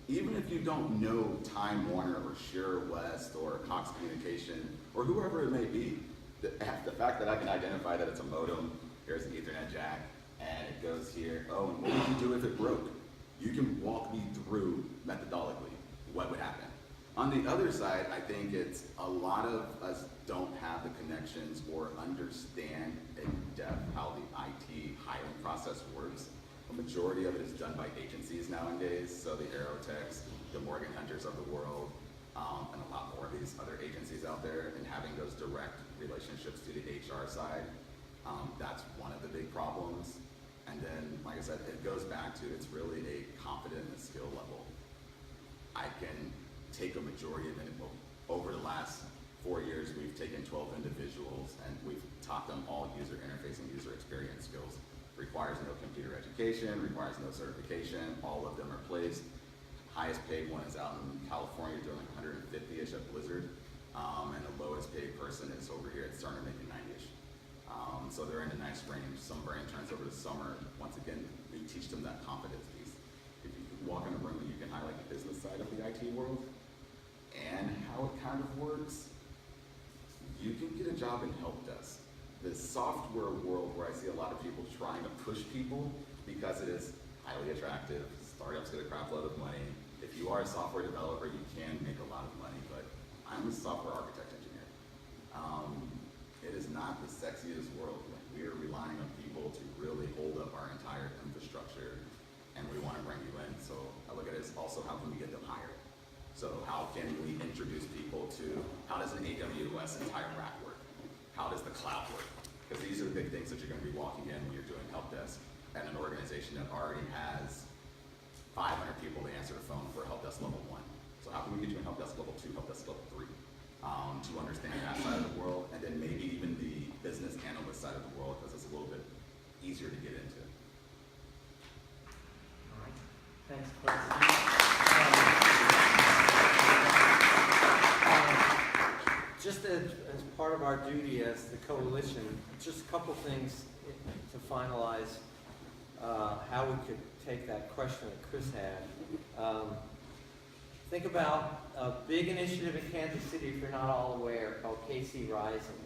Even if you don't know Time Warner or Shearer West or Cox Communication or whoever it may be, the fact that I can identify that it's a modem, here's an Ethernet jack, and it goes here. Oh, and what would you do if it broke? You can walk me through methodologically what would happen. On the other side, I think it's a lot of us don't have the connections or understand in depth how the IT hiring process works. The majority of it is done by agencies nowadays, so the Aerotechs, the Morgan Hunters of the world, and a lot more of these other agencies out there, and having those direct relationships to the HR side, that's one of the big problems. And then, like I said, it goes back to it's really a confidence and skill level. I can take a majority of it. Over the last 4 years, we've taken 12 individuals and we've taught them all user interface and user experience skills. Requires no computer education, requires no certification, all of them are placed. Highest paid one is out in California doing like 150-ish at Blizzard, and the lowest paid person is over here at Cerner making 90-ish. So they're in a nice range. Some of our interns over the summer, once again, we teach them that confidence piece. If you walk in a room and you can highlight the business side of the IT world and how it kind of works, you can get a job in help desk. The software world where I see a lot of people trying to push people because it is highly attractive, startups get a crap load of money. If you are a software developer, you can make a lot of money, but I'm a software architect engineer. It is not the sexiest world. We are relying on people to really hold up our entire infrastructure, and we want to bring you in. So I look at it as also how can we get them hired? So how can we introduce people to how does an AWS entire rack work? How does the cloud work? Because these are the big things that you're going to be walking in when you're doing help desk at an organization that already has 500 people to answer the phone for help desk level 1. So how can we get you in help desk level 2, help desk level 3? To understand that side of the world, and then maybe even the business analyst side of the world, because it's a little bit easier to get into. All right. Thanks, Chris. Just as part of our duty as the coalition, just a couple things to finalize how we could take that question that Chris had. Think about a big initiative in Kansas City, if you're not all aware, called KC Rising.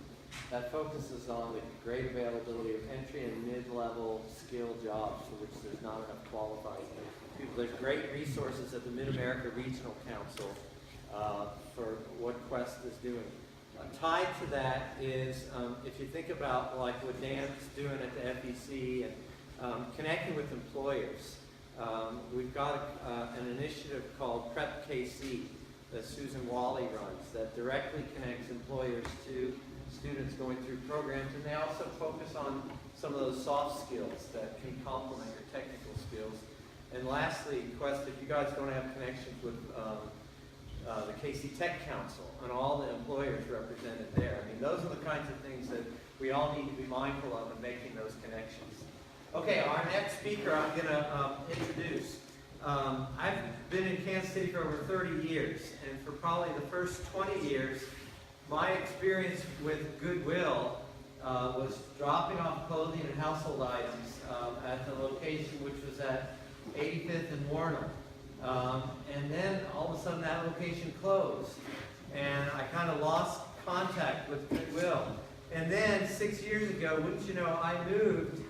That focuses on the great availability of entry and mid-level skill jobs for which there's not enough qualified people. There's great resources at the Mid-America Regional Council for what Quest is doing. Tied to that is, if you think about like what Dan's doing at the FEC and connecting with employers. We've got an initiative called Prep KC that Susan Wally runs that directly connects employers to students going through programs, and they also focus on some of those soft skills that can complement your technical skills. And lastly, Quest, if you guys don't have connections with the KC Tech Council and all the employers represented there, I mean, those are the kinds of things that we all need to be mindful of in making those connections. Okay, our next speaker I'm going to introduce. I've been in Kansas City for over 30 years, and for probably the first 20 years, my experience with Goodwill was dropping off clothing and household items at the location which was at 85th and Warner. And then all of a sudden that location closed, and I kind of lost contact with Goodwill. And then 6 years ago, wouldn't you know, I moved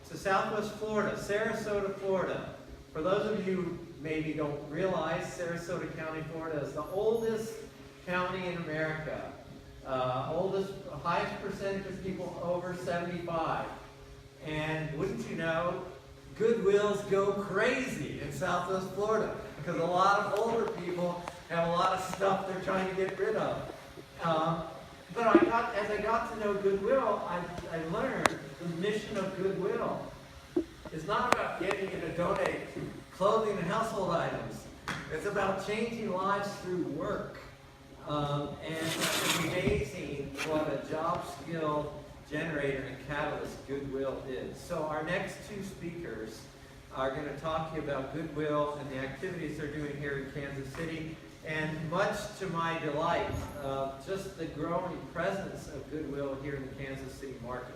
to Southwest Florida, Sarasota, Florida. For those of you who maybe don't realize, Sarasota County, Florida is the oldest county in America. Highest percentage of people over 75. And wouldn't you know, Goodwills go crazy in Southwest Florida because a lot of older people have a lot of stuff they're trying to get rid of. But as I got to know Goodwill, I learned the mission of Goodwill is not about getting you to donate clothing and household items. It's about changing lives through work. And it's amazing what a job skill generator and catalyst Goodwill is. So our next two speakers are going to talk to you about Goodwill and the activities they're doing here in Kansas City. And much to my delight, just the growing presence of Goodwill here in the Kansas City market.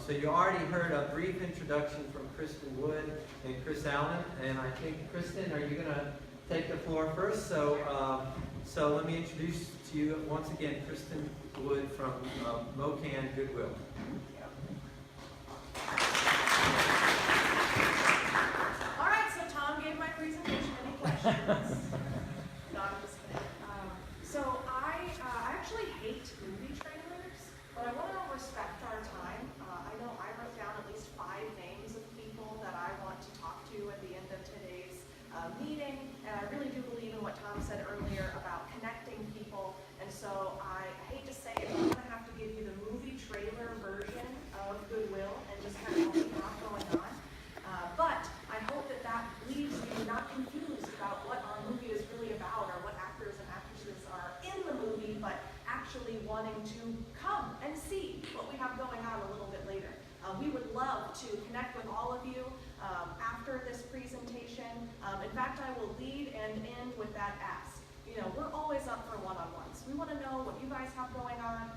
So you already heard a brief introduction from Kristen Wood and Chris Allen. And I think, Kristen, are you going to take the floor first? So let me introduce to you once again Kristen Wood from MoCan Goodwill. All right, so Tom gave my presentation. Any questions? No, I'm just kidding. So I actually hate movie trailers, but I want to respect our time. I know I wrote down at least 5 names of people that I want to talk to at the end of today's meeting, and I really do believe in what Tom said earlier about connecting people, and so I hate to say it, but I'm going to have to give you the movie trailer version of Goodwill and just kind of what we have going on. But I hope that that leaves you not confused about what our movie is really about or what actors and actresses are in the movie, but actually wanting to come and see what we have going on a little bit later. We would love to connect with all of you after this presentation. In fact, I will lead and end with that ask. You know, we're always up for one-on-ones. We want to know what you guys have going on.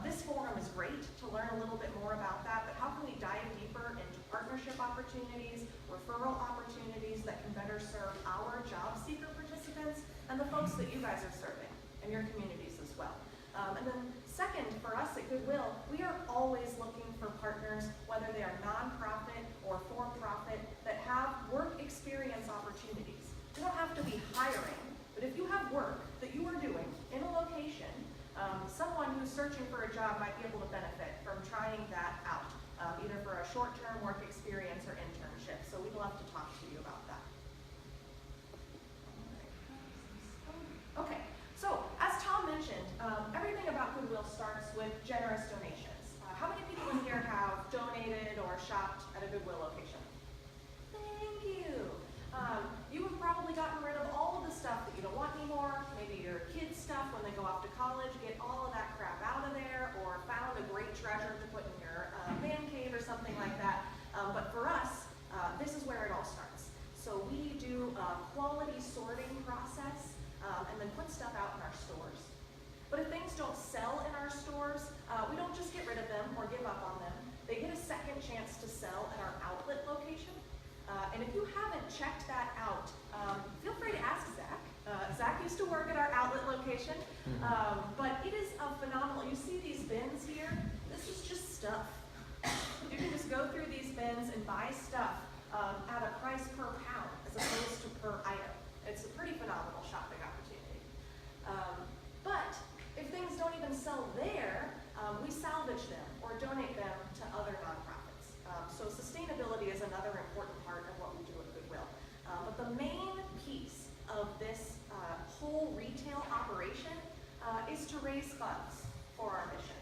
This forum is great to learn a little bit more about that, but how can we dive deeper into partnership opportunities, referral opportunities that can better serve our job seeker participants and the folks that you guys are serving in your communities as well. And then second, for us at Goodwill, we are always looking for partners, whether they are nonprofit or for-profit, that have work experience opportunities. You don't have to be hiring, but if you have work that you are doing in a location, someone who's searching for a job might be able to benefit from trying that out, either for a short-term work experience or internship. So we'd love to talk to you about that. Okay, so as Tom mentioned, everything about Goodwill starts with generous donations. How many people in here have donated or shopped at a Goodwill location? Thank you. You have probably gotten rid of all of the stuff that you don't want anymore, maybe your kids' stuff when they go off to college, get all of that crap out of there, or found a great treasure to put in your man cave or something like that. But for us, this is where it all starts. So we do a quality sorting process and then put stuff out in our stores. But if things don't sell in our stores, we don't just get rid of them or give up on them. They get a second chance to sell at our outlet location. And if you haven't checked that out, feel free to ask Zach. Zach used to work at our outlet location, but it is a phenomenal, you see these bins here? This is just stuff. You can just go through these bins and buy stuff at a price per pound as opposed to per item. It's a pretty phenomenal shopping opportunity. But if things don't even sell there, we salvage them or donate them to other nonprofits. So sustainability is another important part of what we do at Goodwill. But the main piece of this whole retail operation is to raise funds for our mission.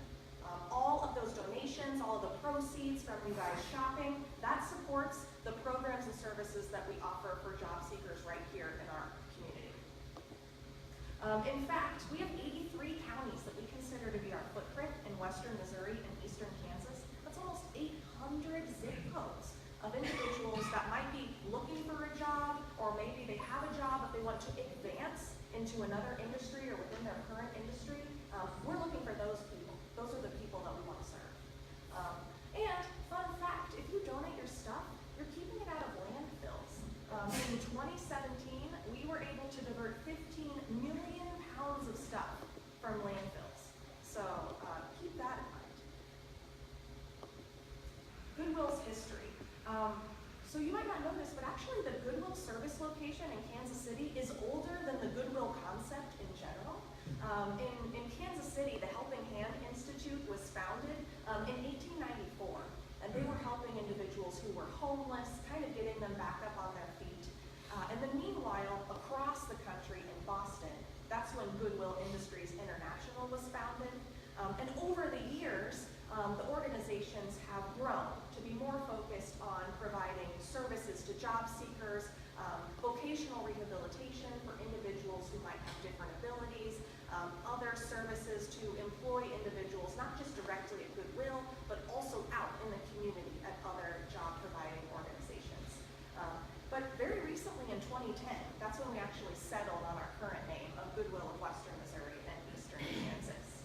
All of those donations, all of the proceeds from you guys shopping, that supports the programs and services that we offer for job seekers right here in our community. In fact, we have 83 counties that we consider to be our footprint in western Missouri and eastern Kansas. That's almost 800 zip codes of individuals that might be looking for a job, or maybe they have a job but they want to advance into another industry or within their current industry. We're looking for those people. Those are the people that we want to serve. And fun fact, if you donate your stuff, you're keeping it out of landfills. In 2017, we were able to divert 15 million pounds of stuff from landfills. So keep that in mind. Goodwill's history. So you might not know this, but actually the Goodwill service location in Kansas City is older than the Goodwill concept in general. In Kansas City, the Helping Hand Institute was founded in 1894, and they were helping individuals who were homeless, kind of getting them back up on their feet. And then meanwhile, across the country in Boston, that's when Goodwill Industries International was founded. And over the years, the organizations have grown to be more focused on providing services to job seekers, vocational rehabilitation for individuals who might have different abilities, settled on our current name of Goodwill of Western Missouri and Eastern Kansas.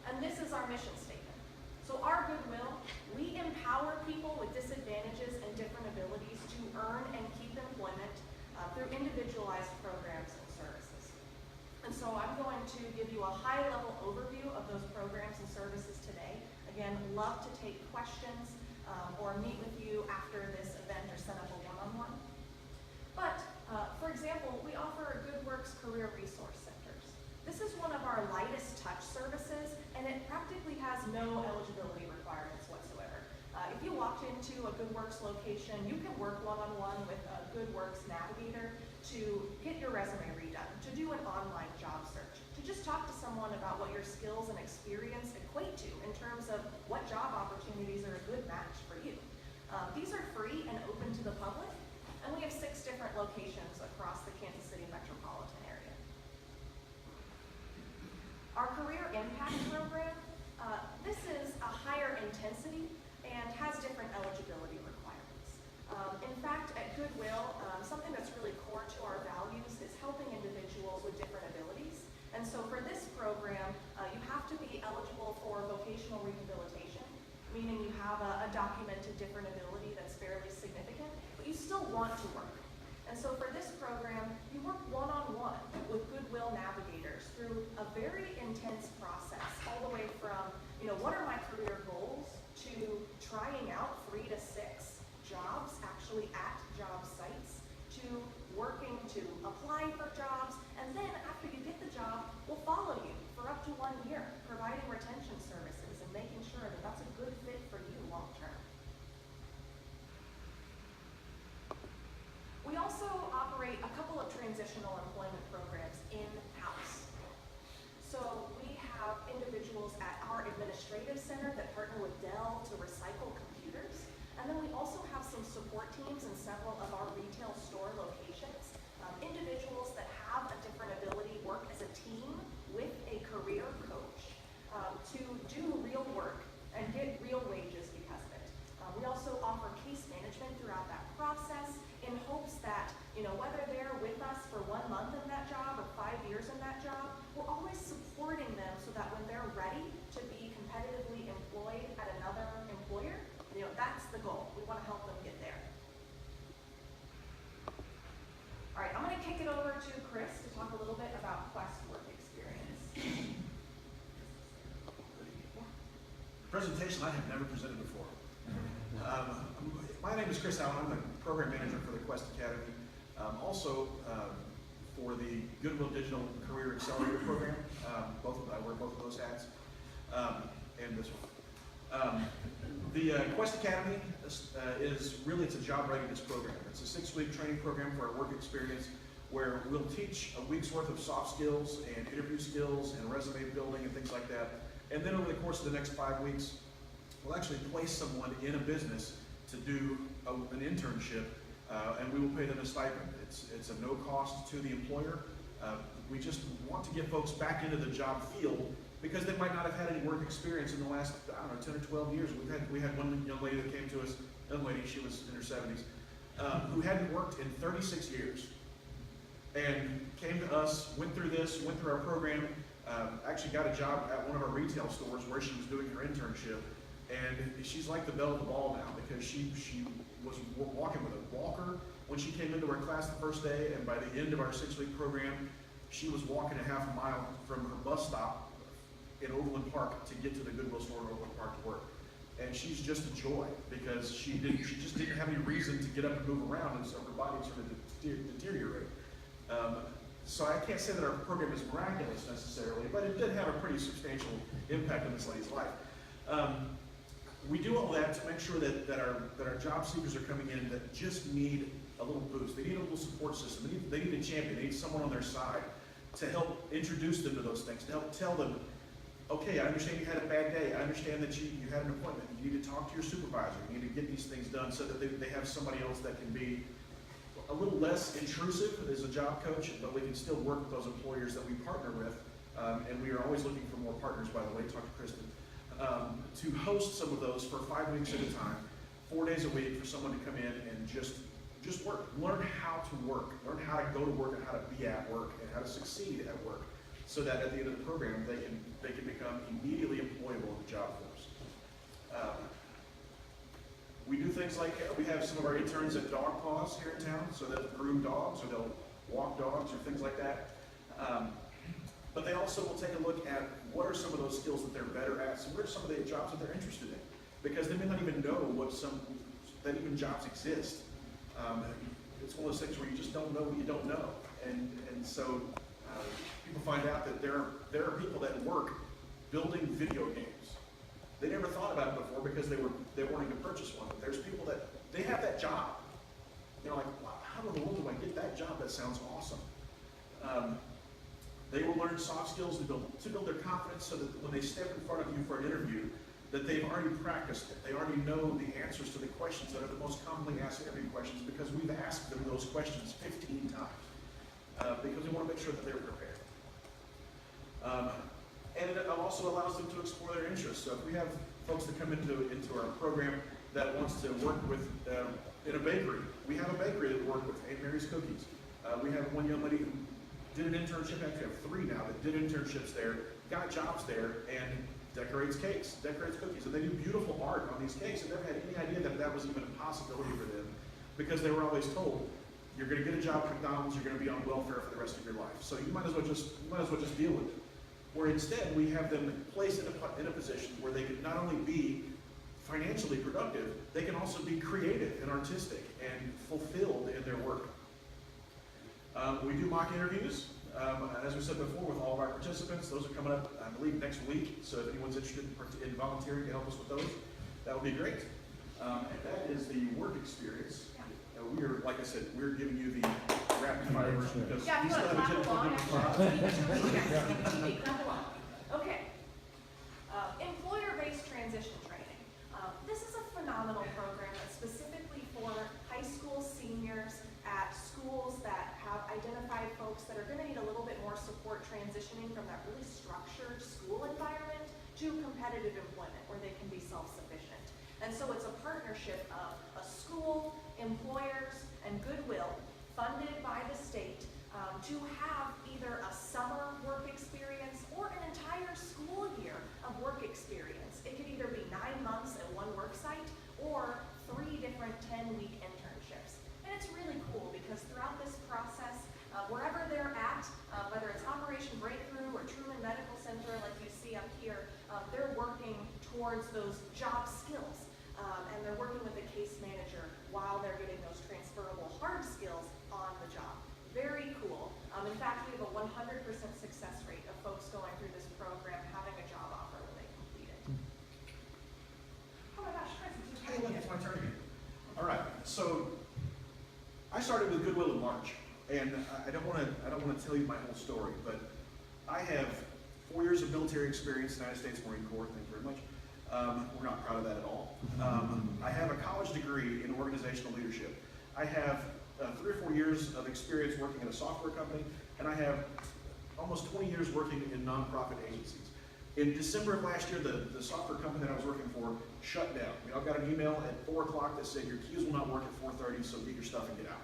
And this is our mission statement. So our Goodwill, we empower people with disadvantages and different abilities to earn and keep employment through individualized programs and services. And so I'm going to give you a high-level overview of those programs and services today. Again, love to take questions or meet with you after this event or set up a one-on-one. But, for example, we offer Good Works Career Resource Centers. This is one of our lightest touch services, and it practically has no eligibility requirements whatsoever. If you walked into a Good Works location, you can work one-on-one with a Good Works navigator to get your resume redone, to do an online job search, to just talk to someone about what your skills and experience equate to in terms of what job opportunities are a good match for you. These are free and open to the public, and we have 6 different locations across the Kansas City metropolitan area. Our Career Impact Program, this is a higher intensity and has different eligibility requirements. In fact, at Goodwill, something that's really core to our values is helping individuals with different abilities. And so for this program, you have to be eligible for vocational rehabilitation, meaning you have a documented different ability that's fairly significant, but you still want to work. And so for this program, you work one-on-one with Goodwill navigators through a very intense process, all the way from, what are my career goals, to trying out 3 to 6 jobs actually at job sites, to working to apply for jobs, and then after you get the job, we'll follow you for up to 1 year, providing retention services and making sure that that's a good fit for you long term. We also operate a couple of transitional employment programs in-house. So we have individuals at our administrative center that partner with Dell to recycle computers. And then we also have some support teams in several of our retail store locations. Individuals that have a different ability work as a team with a career coach to do real work and get real wages because of it. We also offer case management throughout that process in hopes that, whether they're with us for 1 month in that job or 5 years in that job, we're always supporting them so that when they're ready to be competitively employed at another employer, that's the goal. We want to help them get there. All right, I'm going to kick it over to Chris to talk a little bit about Quest work experience. Presentation I have never presented before. My name is Chris Allen. I'm the program manager for the Quest Academy. Also for the Goodwill Digital Career Accelerator Program. I wear both of those hats. And this one. The Quest Academy is really, it's a job readiness program. It's a 6-week training program for our work experience where we'll teach a week's worth of soft skills and interview skills and resume building and things like that. And then over the course of the next 5 weeks, we'll actually place someone in a business to do an internship, and we will pay them a stipend. It's a no cost to the employer. We just want to get folks back into the job field because they might not have had any work experience in the last, 10 or 12 years. We had one young lady that came to us, she was in her 70s, who hadn't worked in 36 years. And came to us, went through our program, actually got a job at one of our retail stores where she was doing her internship. And she's like the belle of the ball now because she was walking with a walker when she came into our class the first day, and by the end of our 6-week program, she was walking a half a mile from her bus stop in Overland Park to get to the Goodwill store in Overland Park to work. And she's just a joy because she just didn't have any reason to get up and move around, and so her body started to deteriorate. So I can't say that our program is miraculous necessarily, but it did have a pretty substantial impact on this lady's life. We do all that to make sure that our job seekers are coming in that just need a little boost. They need a little support system. They need a champion. They need someone on their side to help introduce them to those things, to help tell them, okay, I understand you had a bad day. I understand that you had an appointment. You need to talk to your supervisor. You need to get these things done so that they have somebody else that can be a little less intrusive as a job coach, but we can still work with those employers that we partner with. And we are always looking for more partners, by the way, talk to Kristen, to host some of those for 5 weeks at a time, 4 days a week for someone to come in and just just work. Learn how to work. Learn how to go to work and how to be at work and how to succeed at work, so that at the end of the program they can become immediately employable in the job force. We do things like we have some of our interns at dog paws here in town, so they'll groom dogs or they'll walk dogs or things like that. But they also will take a look at what are some of those skills that they're better at, so what are some of the jobs that they're interested in, because they may not even know that even jobs exist. It's one of those things where you just don't know what you don't know, and so people find out that there are people that work building video games. They never thought about it before because they wanted to purchase one. But there's people that they have that job. They're like, wow, how in the world do I get that job? That sounds awesome. They will learn soft skills to build their confidence, so that when they step in front of you for an interview, that they've already practiced it. They already know the answers to the questions that are the most commonly asked interview questions, because we've asked them those questions 15 times. Because we want to make sure that they're prepared. And it also allows them to explore their interests. So if we have folks that come into our program that wants to work with in a bakery, we have a bakery that we work with, Aunt Mary's Cookies. We have one young lady who did an internship, actually have 3 now, that did internships there, got jobs there, and decorates cakes, decorates cookies. And they do beautiful art on these cakes, and never had any idea that that was even a possibility for them, because they were always told, you're going to get a job at McDonald's, you're going to be on welfare for the rest of your life. So you might as well just deal with it. Where instead we have them placed in a position where they can not only be financially productive, they can also be creative and artistic and fulfilled in their work. We do mock interviews, as we said before, with all of our participants. Those are coming up, I believe, next week. So if anyone's interested in volunteering to help us with those, that would be great. And that is the work experience. We are, like I said, we're giving you the rapid fire version because Yeah, we if you still want have to clap along, actually. Clap along. Okay. Employer-based transition training. This is a phenomenal program that's specifically for high school seniors at schools that have identified folks that are going to need a little bit more support transitioning from that really structured school environment to competitive employment where they can be self-sufficient. And so it's a partnership of a school, employers, and Goodwill, funded by the state, to have either a summer work experience or an entire school year of work experience. It could either be 9 months at one work site or 3 different 10-week internships. And it's really cool because throughout this process, wherever they're at, whether it's Operation Breakthrough or Truman Medical Center like you see up here, they're working towards those job skills. And they're working with a case manager while they're getting those transferable hard skills on the job. Very cool. In fact, we have a 100% success rate of folks going through this program having a job offer when they complete it. Oh my gosh, Chris, it's Hey, look, it's my turn again. All right, so I started with Goodwill in March, and I don't want to tell you my whole story, but I have 4 years of military experience, United States Marine Corps. Thank you very much. We're not proud of that at all. I have a college degree in organizational leadership. I have 3 or 4 years of experience working in a software company, and I have almost 20 years working in nonprofit agencies. In December of last year, the software company that I was working for shut down. We all got an email at 4 o'clock that said your keys will not work at 4:30, so get your stuff and get out.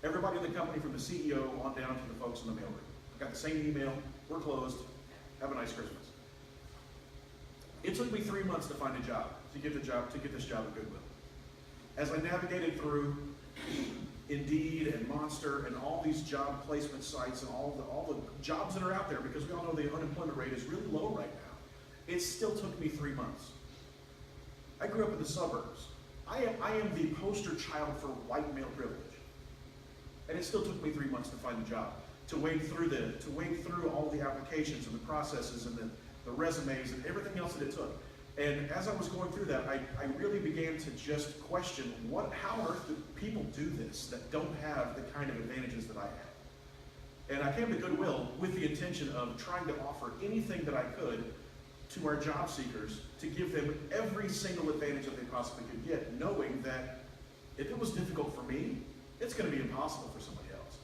Everybody in the company, from the CEO on down to the folks in the mailroom, got the same email. We're closed. Have a nice Christmas. It took me 3 months to find a job, to get this job at Goodwill. As I navigated through Indeed and Monster and all these job placement sites and all the jobs that are out there, because we all know the unemployment rate is really low right now, it still took me 3 months. I grew up in the suburbs. I am the poster child for white male privilege. And it still took me 3 months to find a job, to wade through all the applications and the processes and the resumes and everything else that it took. And as I was going through that, I really began to just question, how on earth do people do this that don't have the kind of advantages that I have? And I came to Goodwill with the intention of trying to offer anything that I could to our job seekers to give them every single advantage that they possibly could get, knowing that if it was difficult for me, it's going to be impossible for somebody else.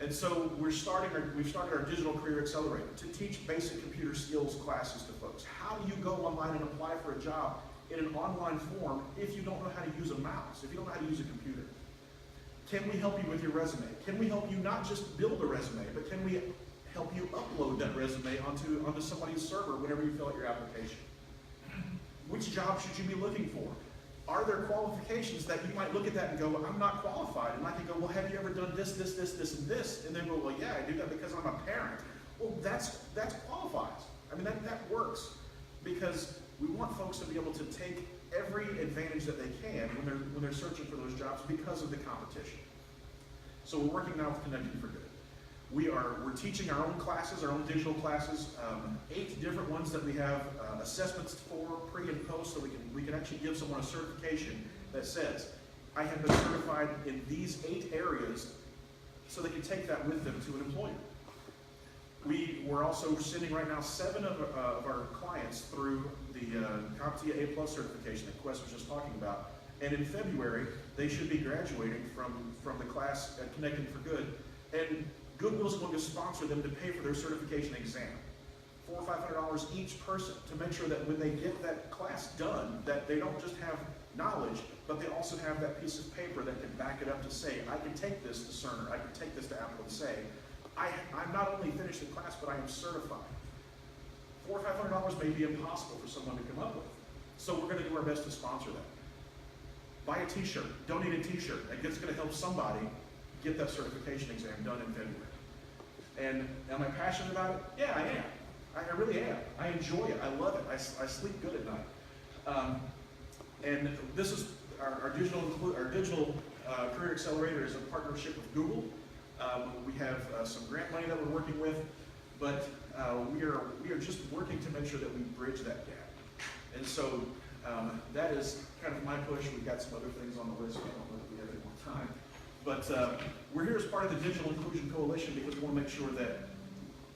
And so we've started our Digital Career Accelerator to teach basic computer skills classes to folks. How do you go online and apply for a job in an online form if you don't know how to use a mouse, if you don't know how to use a computer? Can we help you with your resume? Can we help you not just build a resume, but can we help you upload that resume onto somebody's server whenever you fill out your application? Which job should you be looking for? Are there qualifications that you might look at that and go, I'm not qualified? And I can go, well, have you ever done this, this, this, this, and this? And then go, well, yeah, I do that because I'm a parent. Well, that's qualifies. I mean, that works, because we want folks to be able to take every advantage that they can when they're searching for those jobs because of the competition. So we're working now with Connecting for Good. We're teaching our own classes, our own digital classes, 8 different ones that we have assessments for, pre and post, so we can actually give someone a certification that says, I have been certified in these 8 areas, so they can take that with them to an employer. We're also sending right now 7 of our clients through the CompTIA A+ certification that Quest was just talking about, and in February they should be graduating from the class at Connecting for Good, and Goodwill's going to sponsor them to pay for their certification exam, $400 or $500 each person, to make sure that when they get that class done, that they don't just have knowledge, but they also have that piece of paper that can back it up to say, I can take this to Cerner, I can take this to Apple and say, I'm not only finished the class, but I am certified. $400 or $500 may be impossible for someone to come up with. So we're going to do our best to sponsor that. Buy a t-shirt, donate a t-shirt. It's going to help somebody get that certification exam done in February. And am I passionate about it? Yeah, I am. I really am. I enjoy it. I love it. I sleep good at night. And this is our digital career accelerator is a partnership with Google. We have some grant money that we're working with, but we are just working to make sure that we bridge that gap. And so that is kind of my push. We've got some other things on the list. I don't know if we have any more time. But we're here as part of the Digital Inclusion Coalition because we want to make sure that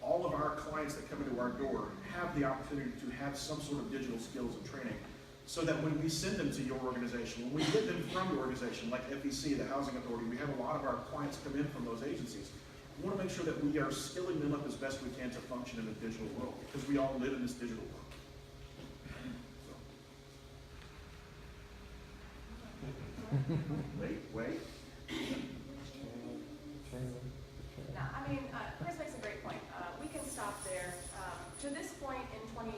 all of our clients that come into our door have the opportunity to have some sort of digital skills and training, so that when we send them to your organization, when we get them from your organization, like FEC, the Housing Authority, we have a lot of our clients come in from those agencies. We want to make sure that we are skilling them up as best we can to function in the digital world, because we all live in this digital world. Wait. No, I mean, Chris makes a great point. We can stop there. To this point in 2018,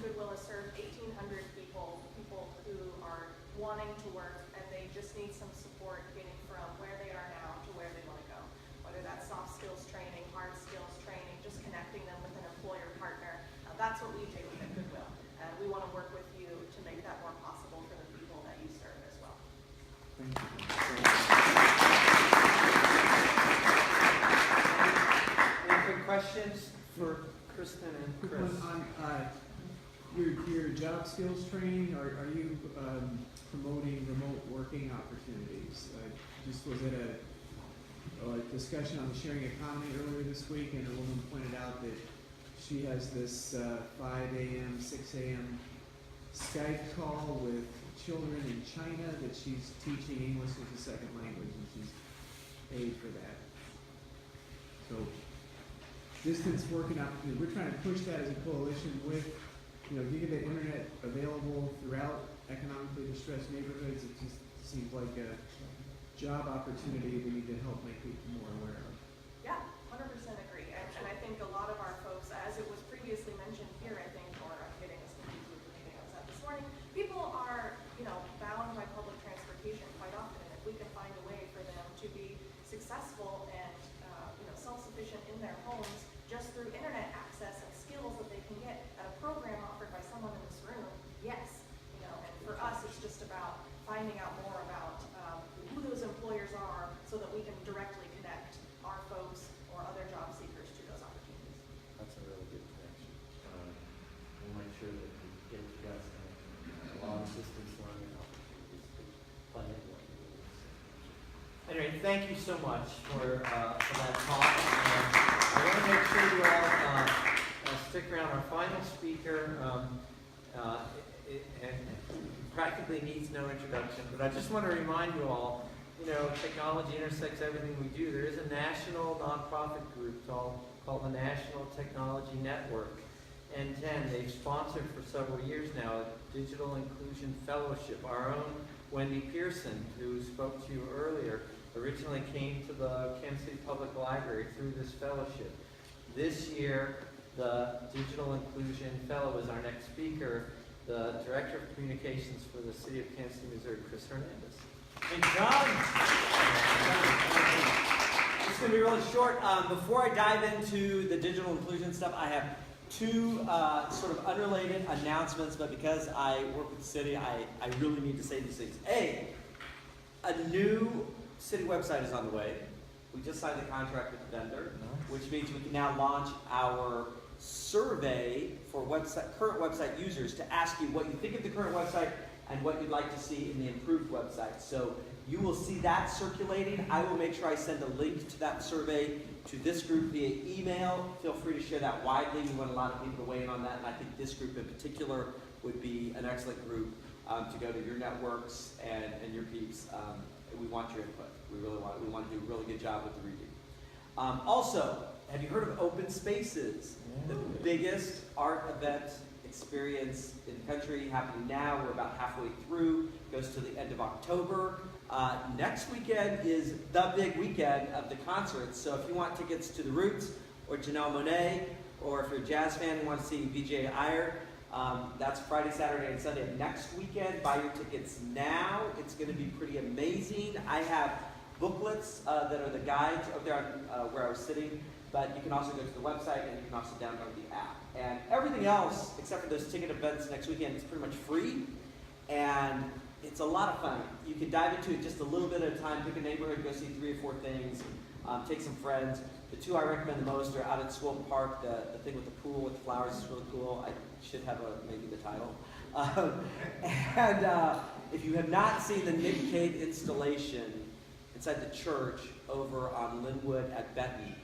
Goodwill has served 1,800 people who are wanting to work, and they just need some support getting from where they are now to where they want to go. Whether that's soft skills training, hard skills training, just connecting them with an employer partner. That's what we do at Goodwill. And we want to work with you to make that more possible for the people that you serve as well. Thank you. Any quick questions for Kristen and Quick Chris? one on your job skills training. Are you promoting remote working opportunities? Just was at a discussion on the sharing economy earlier this week, and a woman pointed out that she has this 5 a.m., 6 a.m. Skype call with children in China that she's teaching English as a second language, and she's paid for that. So distance working opportunity. We're trying to push that as a coalition with, getting the internet available throughout economically distressed neighborhoods. It just seems like a job opportunity we need to help make people more aware of. Yeah, 100% agree. And I think a lot of our folks, as it was previously mentioned here, I think, or I'm getting this confused with the meeting I was at this morning, people are, bound by public transportation quite often. And if we can find a way for them to be successful and, self-sufficient in their homes just through internet access and skills that they can get at a program offered by someone in this room, yes. And for us, it's just about finding out more about who those employers are so that we can directly connect our folks or other job seekers to those opportunities. That's a really good connection. We'll make sure that we get you guys connected. Long distance learning opportunities. Plenty of work. Anyway, thank you so much for that talk. I want to make sure you all stick around. Our final speaker and practically needs no introduction, but I just want to remind you all, technology intersects everything we do. There is a national nonprofit group called the National Technology Network, N10. They've sponsored for several years now a Digital Inclusion Fellowship. Our own Wendy Pearson, who spoke to you earlier, originally came to the Kansas City Public Library through this fellowship. This year, the Digital Inclusion Fellow is our next speaker, the Director of Communications for the City of Kansas City, Missouri, Chris Hernandez. Hey, John. It's going to be really short. Before I dive into the digital inclusion stuff, I have two sort of unrelated announcements, but because I work with the city, I really need to say these things. A new city website is on the way. We just signed a contract with the vendor, which means we can now launch our survey for current website users to ask you what you think of the current website and what you'd like to see in the improved website. So you will see that circulating. I will make sure I send a link to that survey to this group via email. Feel free to share that widely. We want a lot of people to weigh in on that, and I think this group in particular would be an excellent group to go to your networks and your peeps. We want your input. We really want it. We want to do a really good job with the reading. Also, have you heard of Open Spaces? The biggest art event experience in the country, happening now. We're about halfway through. Goes to the end of October. Next weekend is the big weekend of the concerts. So if you want tickets to The Roots or Janelle Monáe, or if you're a jazz fan and want to see Vijay Iyer, that's Friday, Saturday, and Sunday next weekend. Buy your tickets now. It's going to be pretty amazing. I have booklets that are the guides up there where I was sitting, but you can also go to the website and you can also download the app. And everything else, except for those ticket events next weekend, is pretty much free, and it's a lot of fun. You can dive into it just a little bit at a time, pick a neighborhood, go see 3 or 4 things, take some friends. The 2 I recommend the most are out at School Park. The thing with the pool with the flowers is really cool. I should have maybe the title. And if you have not seen the Nick Cave installation inside the church over on Linwood at Benton,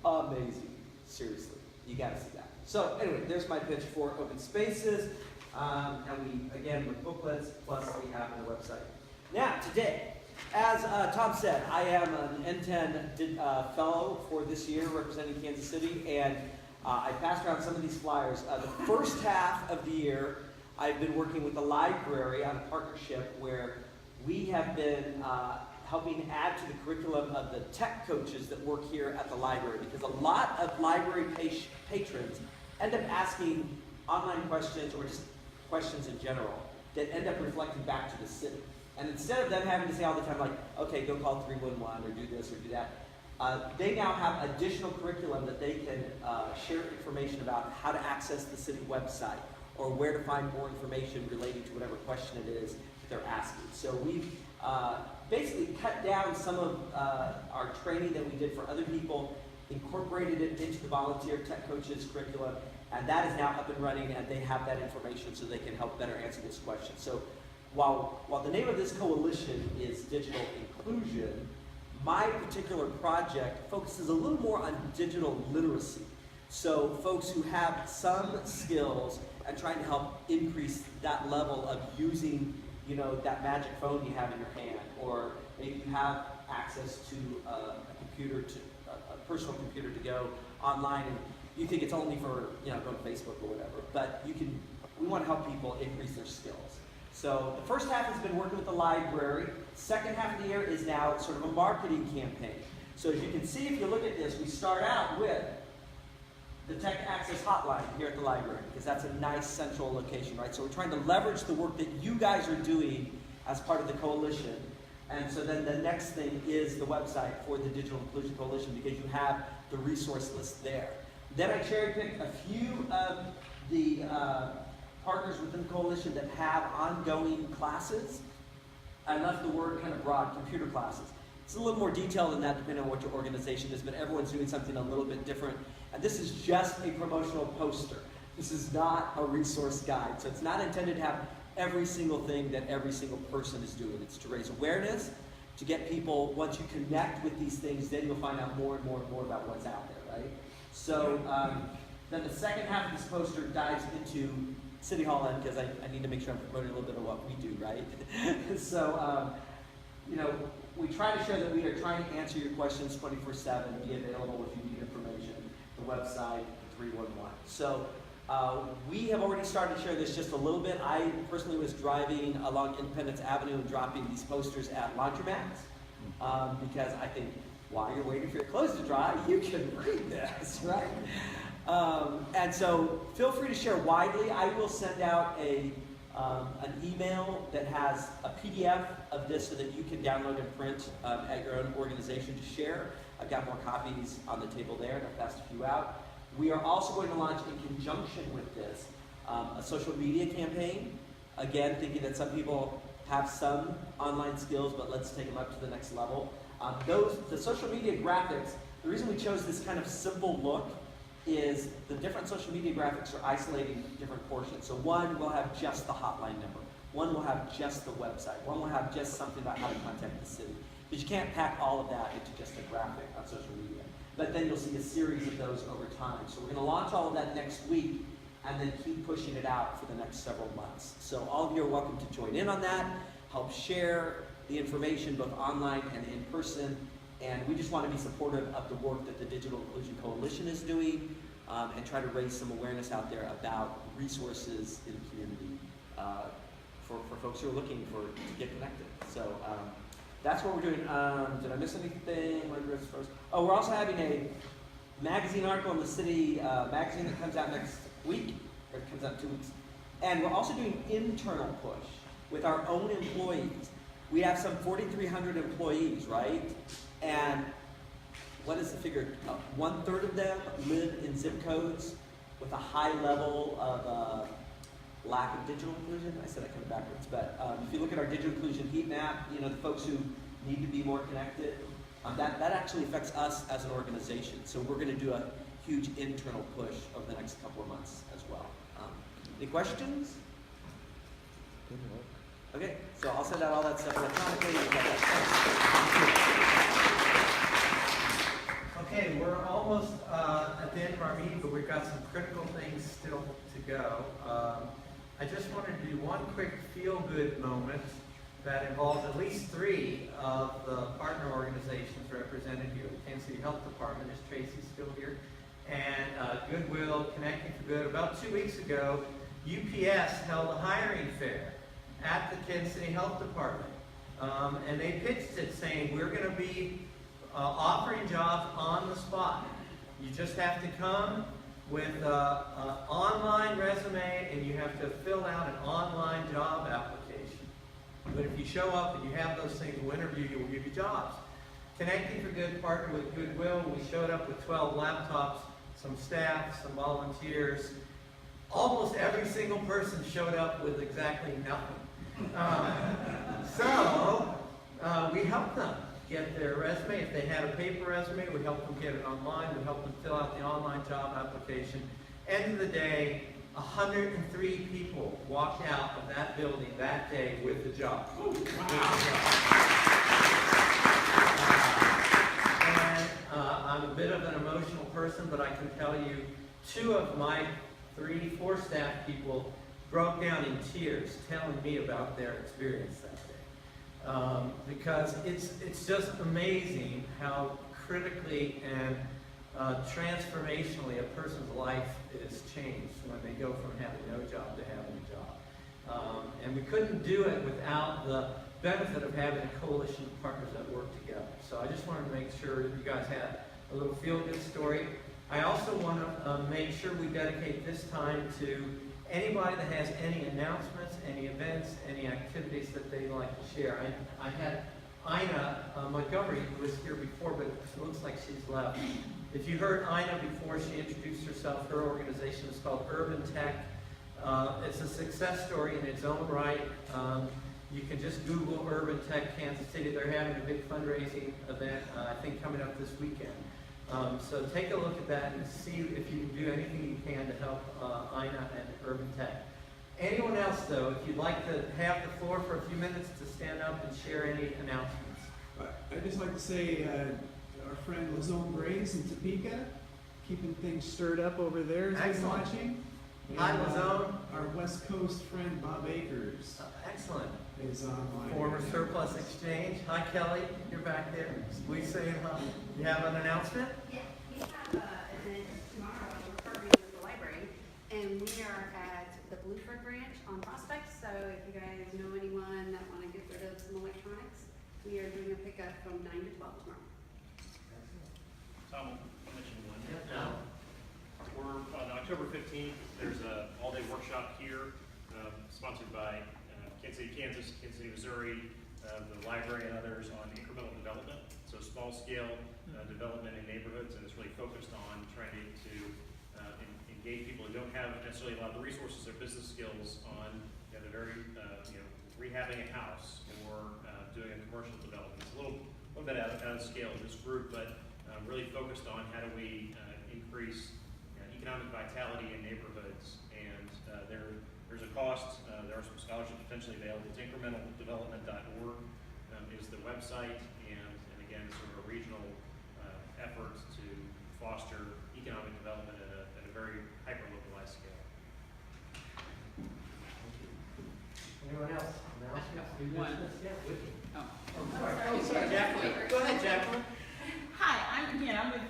amazing. Seriously, you got to see that. So anyway, there's my pitch for Open Spaces. And we, again, with booklets, plus we have the website. Now, today, as Tom said, I am an N10 fellow for this year representing Kansas City, and I passed around some of these flyers. The first half of the year, I've been working with the library on a partnership where we have been helping add to the curriculum of the tech coaches that work here at the library, because a lot of library patrons end up asking online questions or just questions in general that end up reflecting back to the city. And instead of them having to say all the time, like, okay, go call 311 or do this or do that, they now have additional curriculum that they can share information about how to access the city website or where to find more information relating to whatever question it is that they're asking. So we've basically cut down some of our training that we did for other people, incorporated it into the volunteer tech coaches curriculum, and that is now up and running, and they have that information so they can help better answer this question. So while the name of this coalition is Digital Inclusion, my particular project focuses a little more on digital literacy. So folks who have some skills and trying to help increase that level of using, you know, that magic phone you have in your hand, or maybe you have access to a computer, a personal computer to go online, and you think it's only for, you know, go to Facebook or whatever, but we want to help people increase their skills. So the first half has been working with the library. Second half of the year is now sort of a marketing campaign. So as you can see, if you look at this, we start out with the Tech Access Hotline here at the library, because that's a nice central location, right? So we're trying to leverage the work that you guys are doing as part of the coalition. And so then the next thing is the website for the Digital Inclusion Coalition, because you have the resource list there. Then I cherry-picked a few of the partners within the coalition that have ongoing classes. I left the word kind of broad, computer classes. It's a little more detailed than that depending on what your organization is, but everyone's doing something a little bit different. And this is just a promotional poster. This is not a resource guide. So it's not intended to have every single thing that every single person is doing. It's to raise awareness, to get people, once you connect with these things, then you'll find out more and more and more about what's out there, right? So then the second half of this poster dives into City Hall End, because I need to make sure I'm promoting a little bit of what we do, right? So, you know, we try to show that we are trying to answer your questions 24/7, be available if you need information, the website, 311. So we have already started to share this just a little bit. I personally was driving along Independence Avenue and dropping these posters at laundromats. because I think while you're waiting for your clothes to dry, you can read this, right? And so feel free to share widely. I will send out an email that has a PDF of this so that you can download and print at your own organization to share. I've got more copies on the table there, and I've passed a few out. We are also going to launch in conjunction with this a social media campaign. Again, thinking that some people have some online skills, but let's take them up to the next level. The social media graphics, the reason we chose this kind of simple look is the different social media graphics are isolating different portions. So one will have just the hotline number. One will have just the website. One will have just something about how to contact the city. Because you can't pack all of that into just a graphic on social media. But then you'll see a series of those over time. So we're going to launch all of that next week and then keep pushing it out for the next several months. So all of you are welcome to join in on that, help share the information both online and in person. And we just want to be supportive of the work that the Digital Inclusion Coalition is doing and try to raise some awareness out there about resources in the community for folks who are looking to get connected. So that's what we're doing. Did I miss anything? Oh, we're also having a magazine article in the city magazine that comes out next week, or it comes out in 2 weeks. And we're also doing internal push with our own employees. We have some 4,300 employees, right? And what is the figure? 1/3 of them live in zip codes with a high level of lack of digital inclusion. I said that kind of backwards, but if you look at our digital inclusion heat map, you know, the folks who need to be more connected, that actually affects us as an organization. So we're going to do a huge internal push over the next couple of months as well. Any questions? Okay, so I'll send out all that stuff electronically. Okay, we're almost at the end of our meeting, but we've got some critical things still to go. I just wanted to do one quick feel-good moment that involves at least 3 of the partner organizations represented here. The Kansas City Health Department, is Tracy still here? And Goodwill, Connecting for Good. About 2 weeks ago, UPS held a hiring fair at the Kansas City Health Department. And they pitched it saying, we're going to be offering jobs on the spot. You just have to come with an online resume and you have to fill out an online job application. But if you show up and you have those things, we'll interview you, we'll give you jobs. Connecting for Good partnered with Goodwill. We showed up with 12 laptops, some staff, some volunteers. Almost every single person showed up with exactly nothing. So we helped them get their resume. If they had a paper resume, we helped them get it online. We helped them fill out the online job application. End of the day, 103 people walked out of that building that day with the job. And I'm a bit of an emotional person, but I can tell you 2 of my 3-4 staff people broke down in tears telling me about their experience that day. Because it's just amazing how critically and transformationally a person's life is changed when they go from having no job to having a job. And we couldn't do it without the benefit of having a coalition of partners that work together. So I just wanted to make sure that you guys had a little feel-good story. I also want to make sure we dedicate this time to anybody that has any announcements, any events, any activities that they'd like to share. I had Ina Montgomery, who was here before, but it looks like she's left. If you heard Ina before, she introduced herself. Her organization is called Urban Tech. It's a success story in its own right. You can just Google Urban Tech Kansas City. They're having a big fundraising event, I think, coming up this weekend. So take a look at that and see if you can do anything you can to help Ina and Urban Tech. Anyone else, though, if you'd like to have the floor for a few minutes to stand up and share any announcements. I'd just like to say our friend Lazone Graves in Topeka, keeping things stirred up over there as he's watching. Hi, Lazone. Our West Coast friend Bob Akers. Excellent. Is online. Former Surplus Exchange. Hi, Kelly. You're back there. We say hi. You have an announcement? Yeah, we have an event tomorrow. We're partnering with the library, and we are at the Blueford branch on Prospect. So if you guys know anyone that want to get rid of some electronics, we are doing a pickup from 9 October 15th, there's a all-day workshop here, sponsored by Kansas City, Kansas, Kansas City, Missouri, the library and others on incremental development. So small-scale development in neighborhoods, and it's really focused on trying to engage people who don't have necessarily a lot of the resources or business skills on the very, rehabbing a house or doing a commercial development. It's a little bit out of scale in this group, but really focused on how do we increase economic vitality in neighborhoods. And there's a cost. There are some scholarships potentially available. It's incrementaldevelopment.org is the website, and again, sort of a regional effort to foster economic development at a very hyper-localized scale. Anyone else? One. Yeah, Whitney. Oh, sorry, Jacqueline. Go ahead, Jacqueline. Hi, I'm with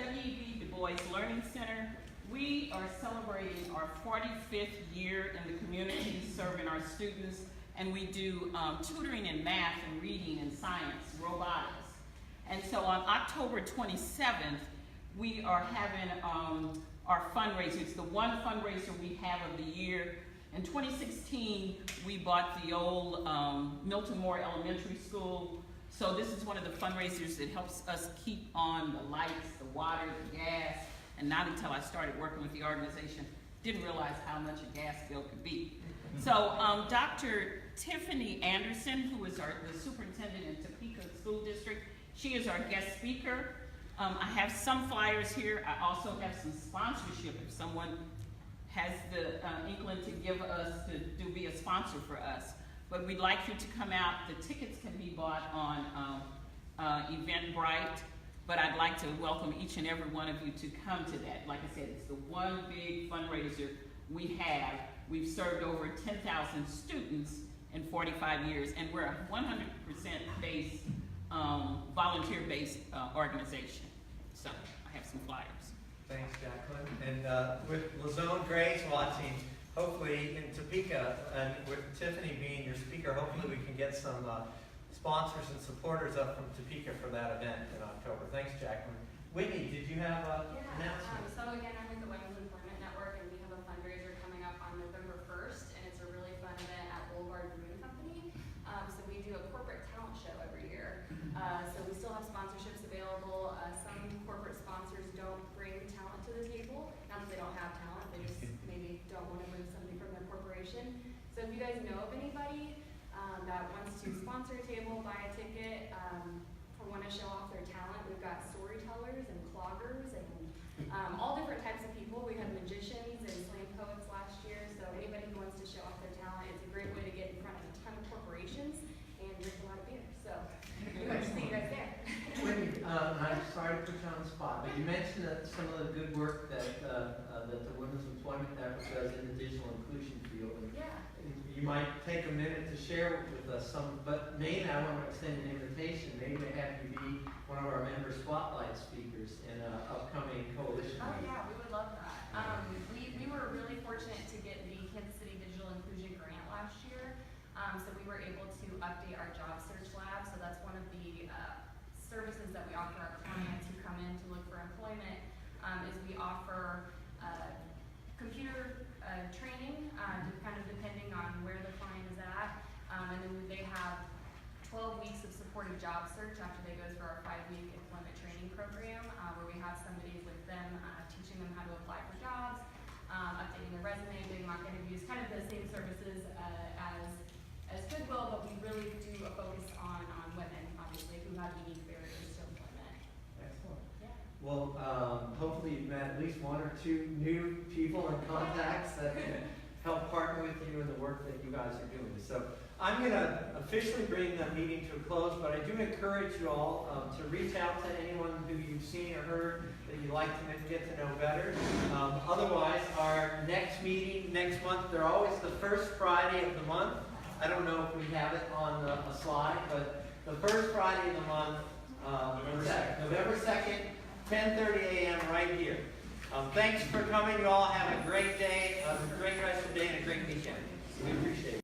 W.E.B. Du Bois Learning Center. We are celebrating our 45th year in the community, serving our students, and we do tutoring in math and reading and science, robotics. And so on October 27th, we are having our fundraiser. It's the one fundraiser we have of the year. In 2016, we bought the old Milton Moore Elementary School. So this is one of the fundraisers that helps us keep on the lights, the water, the gas. And not until I started working with the organization, didn't realize how much a gas bill could be. So Dr. Tiffany Anderson, who is the superintendent in Topeka School District, she is our guest speaker. I have some flyers here. I also have some sponsorship if someone has the inkling to give us, to be a sponsor for us. But we'd like you to come out. The tickets can be bought on Eventbrite, but I'd like to welcome each and every one of you to come to that. Like I said, it's the one big fundraiser we have. We've served over 10,000 students in 45 years, and we're a 100% based, volunteer-based organization. So I have some flyers. Thanks, Jacqueline. And with Lazone Grace watching, hopefully in Topeka, and with Tiffany being your speaker, hopefully we can get some sponsors and supporters up from Topeka for that event in October. Thanks, Jacqueline. Whitney, did you have an announcement? So again, I'm with the Women's Employment Network, and we have a fundraiser coming up on November 1st, and it's a really fun event at Boulevard Brewing Company. So we do a corporate talent show every year. So we still have sponsorships available. Some corporate sponsors don't bring talent to the table. Not that they don't have talent, they just maybe don't want to bring something from their corporation. So if you guys know of anybody that wants to sponsor a table, buy a ticket, or want to show off their talent, we've got storytellers and cloggers and all different types of people. We had magicians and slam poets last year, so anybody who wants to show off their talent, it's a great way to get in front of a ton of corporations and drink a lot of beer. So we hope to see you guys there. Whitney, I'm sorry to put you on the spot, but you mentioned that some of the good work that the Women's Employment Network does in the digital inclusion field. And yeah. You might take a minute to share with us some, but mainly I want to extend an invitation, maybe to have you be one of our member spotlight speakers in an upcoming coalition meeting. Yeah, we would love that. We were really fortunate to get the Kansas City Digital Inclusion Grant last year. So we were able to update our job search lab. So that's one of the services that we offer our clients who come in to look for employment, is we offer computer training, kind of depending on where the client is at. And then they have 12 weeks of supportive job search after they go through our 5-week employment training program, where we have somebody with them teaching them how to apply for jobs, updating their resume, doing mock interviews, kind of the same services as Goodwill, but we really do a focus on women, obviously, who have unique barriers to employment. Excellent. Yeah. Well, hopefully you've met at least one or two new people and contacts that can help partner with you in the work that you guys are doing. So I'm going to officially bring the meeting to a close, but I do encourage you all to reach out to anyone who you've seen or heard that you'd like to get to know better. Otherwise, our next meeting next month, they're always the first Friday of the month. I don't know if we have it on a slide, but the first Friday of the month, November 2nd, 10:30 a.m. right here. Thanks for coming. You all have a great day, a great rest of the day, and a great weekend. We appreciate it.